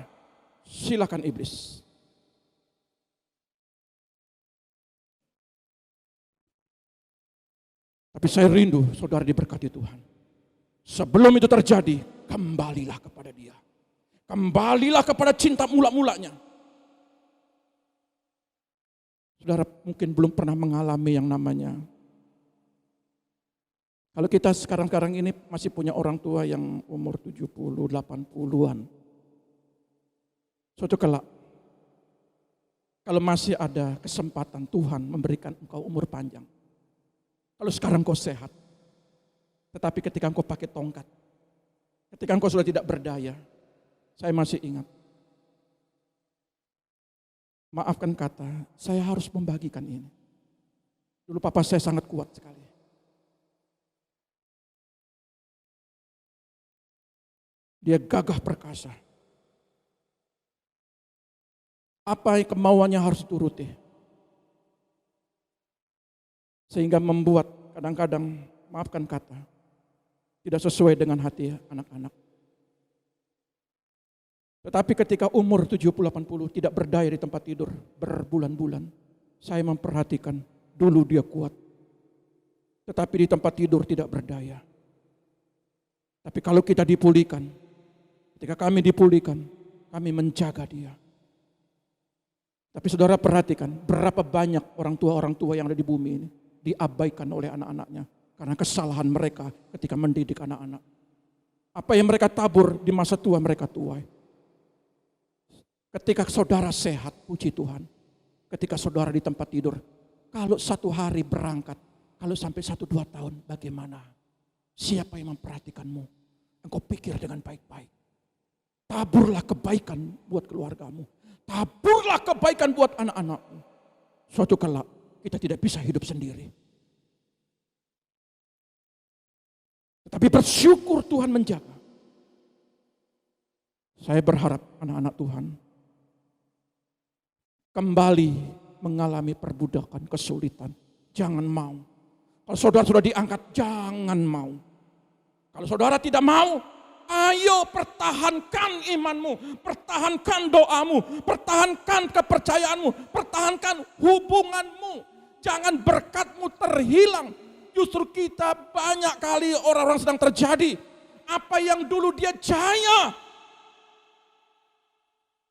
Silakan iblis. Tapi saya rindu saudara diberkati Tuhan. Sebelum itu terjadi, kembalilah kepada dia. Kembalilah kepada cinta mula-mulanya. Saudara mungkin belum pernah mengalami yang namanya, kalau kita sekarang-sekarang ini masih punya orang tua yang umur 70, 80-an. Suatu kelak, kalau masih ada kesempatan Tuhan memberikan engkau umur panjang. Kalau sekarang kau sehat, tetapi ketika engkau pakai tongkat, ketika engkau sudah tidak berdaya, saya masih ingat. Maafkan kata, saya harus membagikan ini. Dulu papa saya sangat kuat sekali. Dia gagah perkasa. Apa yang kemauannya harus dituruti. Sehingga membuat kadang-kadang, maafkan kata, tidak sesuai dengan hati anak-anak. Tetapi ketika umur 70-80 tidak berdaya di tempat tidur berbulan-bulan, saya memperhatikan dulu dia kuat. Tetapi di tempat tidur tidak berdaya. Tapi kalau kita dipulihkan, ketika kami dipulihkan, kami menjaga dia. Tapi saudara perhatikan berapa banyak orang tua yang ada di bumi ini diabaikan oleh anak-anaknya karena kesalahan mereka ketika mendidik anak-anak. Apa yang mereka tabur di masa tua mereka tuai. Ketika saudara sehat, puji Tuhan. Ketika saudara di tempat tidur, kalau satu hari berangkat, kalau sampai 1-2 tahun, bagaimana? Siapa yang memperhatikanmu? Engkau pikir dengan baik-baik. Taburlah kebaikan buat keluargamu. Taburlah kebaikan buat anak-anakmu. Suatu kelak kita tidak bisa hidup sendiri. Tetapi bersyukur Tuhan menjaga. Saya berharap anak-anak Tuhan kembali mengalami perbudakan, kesulitan. Jangan mau. Kalau saudara sudah diangkat, jangan mau. Kalau saudara tidak mau, ayo pertahankan imanmu, pertahankan doamu, pertahankan kepercayaanmu, pertahankan hubunganmu. Jangan berkatmu terhilang. Justru kita banyak kali orang-orang sedang terjadi. Apa yang dulu dia jaya,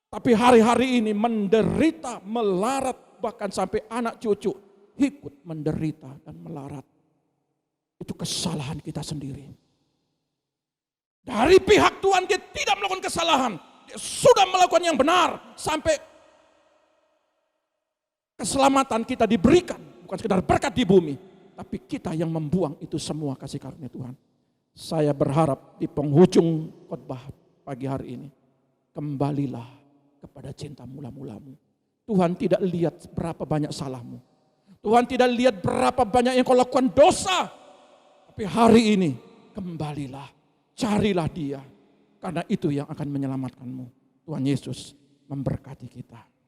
tapi hari-hari ini menderita, melarat, bahkan sampai anak cucu ikut menderita dan melarat. Itu kesalahan kita sendiri. Dari pihak Tuhan dia tidak melakukan kesalahan. Dia sudah melakukan yang benar. Sampai keselamatan kita diberikan. Bukan sekedar berkat di bumi. Tapi kita yang membuang itu semua kasih karunia Tuhan. Saya berharap di penghujung khotbah pagi hari ini. Kembalilah kepada cinta mula-mulamu. Tuhan tidak lihat berapa banyak salahmu. Tuhan tidak lihat berapa banyak yang kau lakukan dosa. Tapi hari ini kembalilah. Carilah dia. Karena itu yang akan menyelamatkanmu. Tuhan Yesus memberkati kita.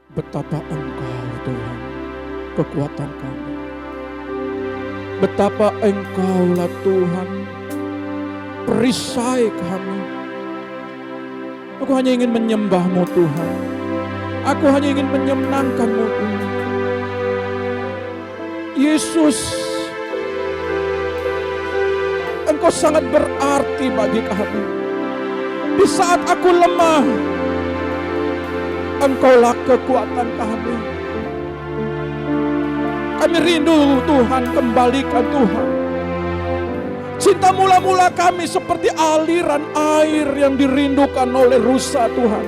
Betapa Engkau Tuhan kekuatan kami. Betapa Engkaulah Tuhan perisai kami. Aku hanya ingin menyembah-Mu Tuhan. Aku hanya ingin menyenangkan-Mu Tuhan. Yesus, Engkau sangat berarti bagi kami. Di saat aku lemah, Engkaulah kekuatan kami. Kami rindu Tuhan, kembalikan Tuhan. Cinta mula-mula kami seperti aliran air yang dirindukan oleh rusa Tuhan.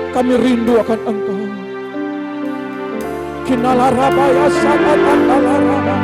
Kami rindu akan Engkau. Kinalarabaya sangat antalaraba.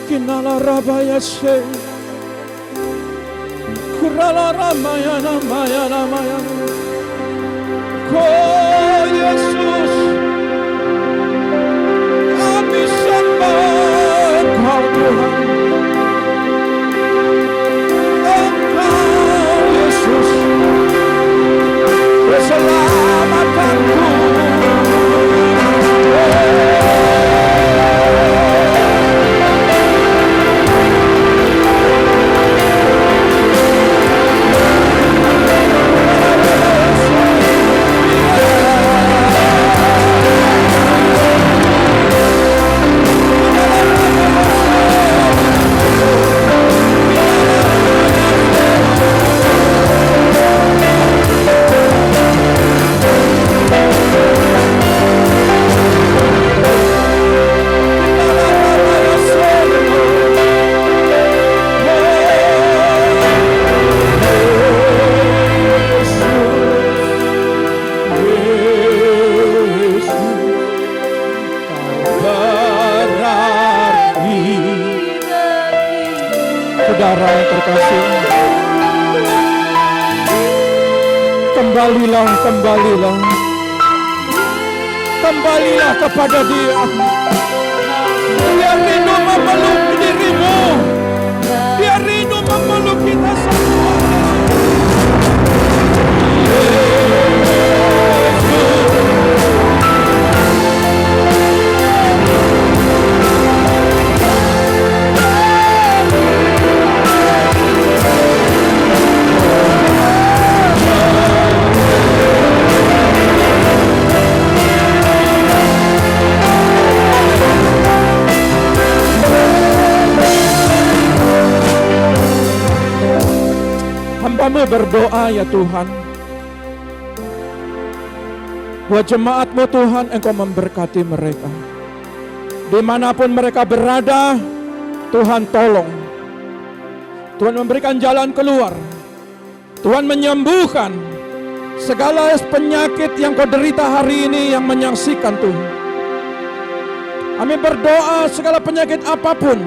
Kinala rabaya se. Kurala ramayana mayana mayana. Oh Yesus, kami sembah Engkau Tuhan. Engkau Yesus, keselamatanku. Saudara yang terkasih, kembalilah kepada Dia. Biar rindu memeluk dirimu, biar rindu memeluk kita semua. Hamba-Mu berdoa ya Tuhan, buat jemaat-Mu Tuhan, Engkau memberkati mereka. Dimanapun mereka berada, Tuhan tolong. Tuhan memberikan jalan keluar. Tuhan menyembuhkan segala penyakit yang kau derita hari ini yang menyaksikan Tuhan. Kami berdoa segala penyakit apapun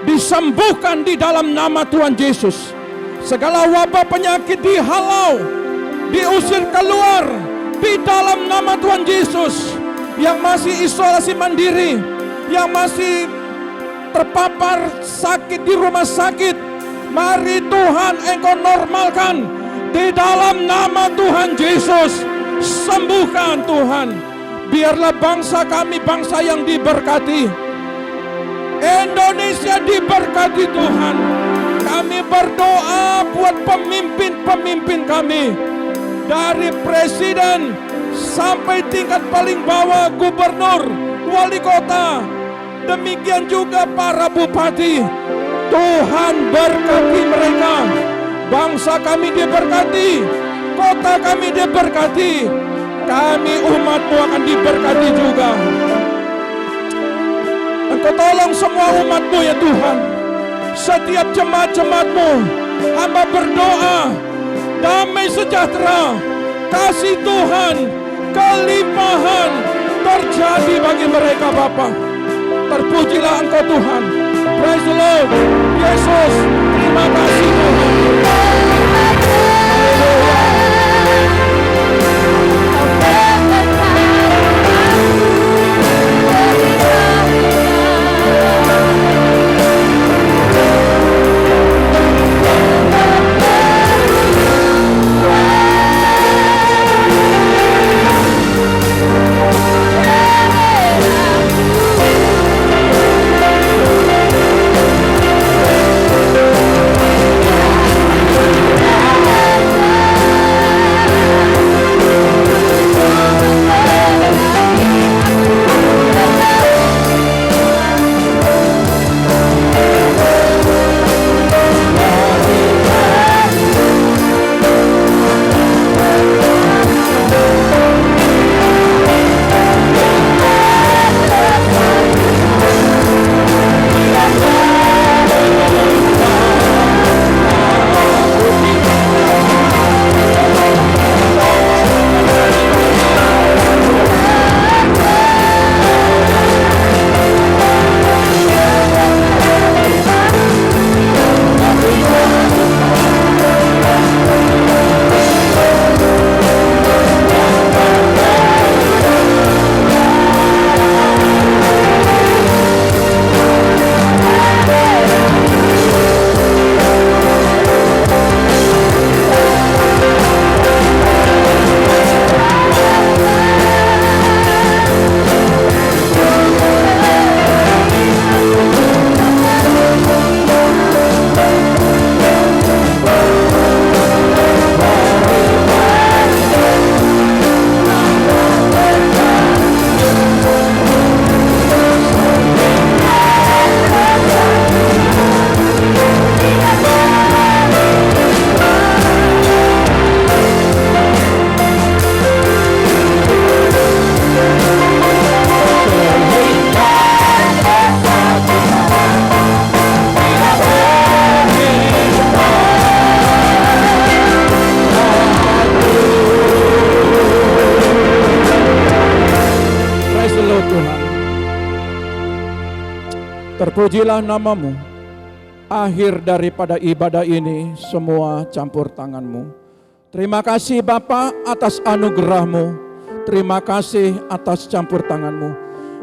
disembuhkan di dalam nama Tuhan Yesus. Segala wabah penyakit dihalau, diusir keluar di dalam nama Tuhan Yesus. Yang masih isolasi mandiri, yang masih terpapar sakit di rumah sakit, mari Tuhan Engkau normalkan di dalam nama Tuhan Yesus. Sembuhkan Tuhan. Biarlah bangsa kami bangsa yang diberkati. Indonesia diberkati Tuhan. Kami berdoa buat pemimpin-pemimpin kami, dari presiden sampai tingkat paling bawah, gubernur, wali kota, demikian juga para bupati. Tuhan berkati mereka. Bangsa kami diberkati, kota kami diberkati, kami umat-Mu akan diberkati juga. Engkau tolong semua umat-Mu ya Tuhan. Setiap jemaat-jemaat-Mu, hamba berdoa, damai sejahtera, kasih Tuhan, kelimpahan terjadi bagi mereka Bapa. Terpujilah Engkau Tuhan. Praise the Lord. Yesus, terima kasih Tuhan. Hallelujah. Terpujilah namamu. Akhir daripada ibadah ini semua campur tanganmu. Terima kasih Bapa atas anugerahmu. Terima kasih atas campur tanganmu.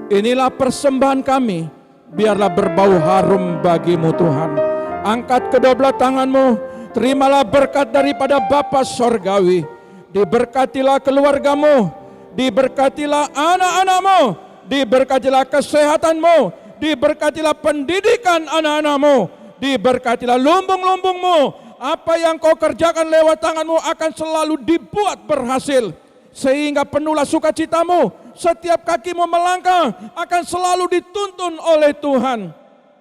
Inilah persembahan kami. Biarlah berbau harum bagimu Tuhan. Angkat kedua belah tanganmu. Terimalah berkat daripada Bapa Sorgawi. Diberkatilah keluargamu. Diberkatilah anak-anakmu. Diberkatilah kesehatanmu. Diberkatilah pendidikan anak-anakmu. Diberkatilah lumbung-lumbungmu. Apa yang kau kerjakan lewat tanganmu akan selalu dibuat berhasil. Sehingga penuhlah sukacitamu. Setiap kakimu melangkah akan selalu dituntun oleh Tuhan.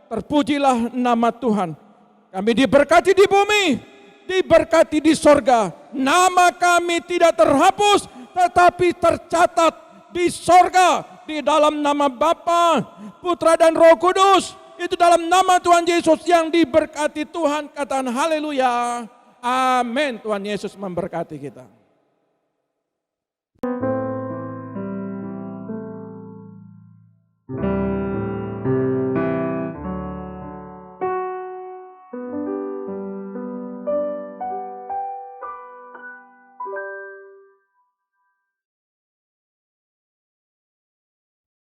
Terpujilah nama Tuhan. Kami diberkati di bumi, diberkati di sorga. Nama kami tidak terhapus, tetapi tercatat di sorga. Di dalam nama Bapa, Putra dan Roh Kudus. Itu dalam nama Tuhan Yesus yang diberkati Tuhan. Katakan haleluya. Amin. Tuhan Yesus memberkati kita.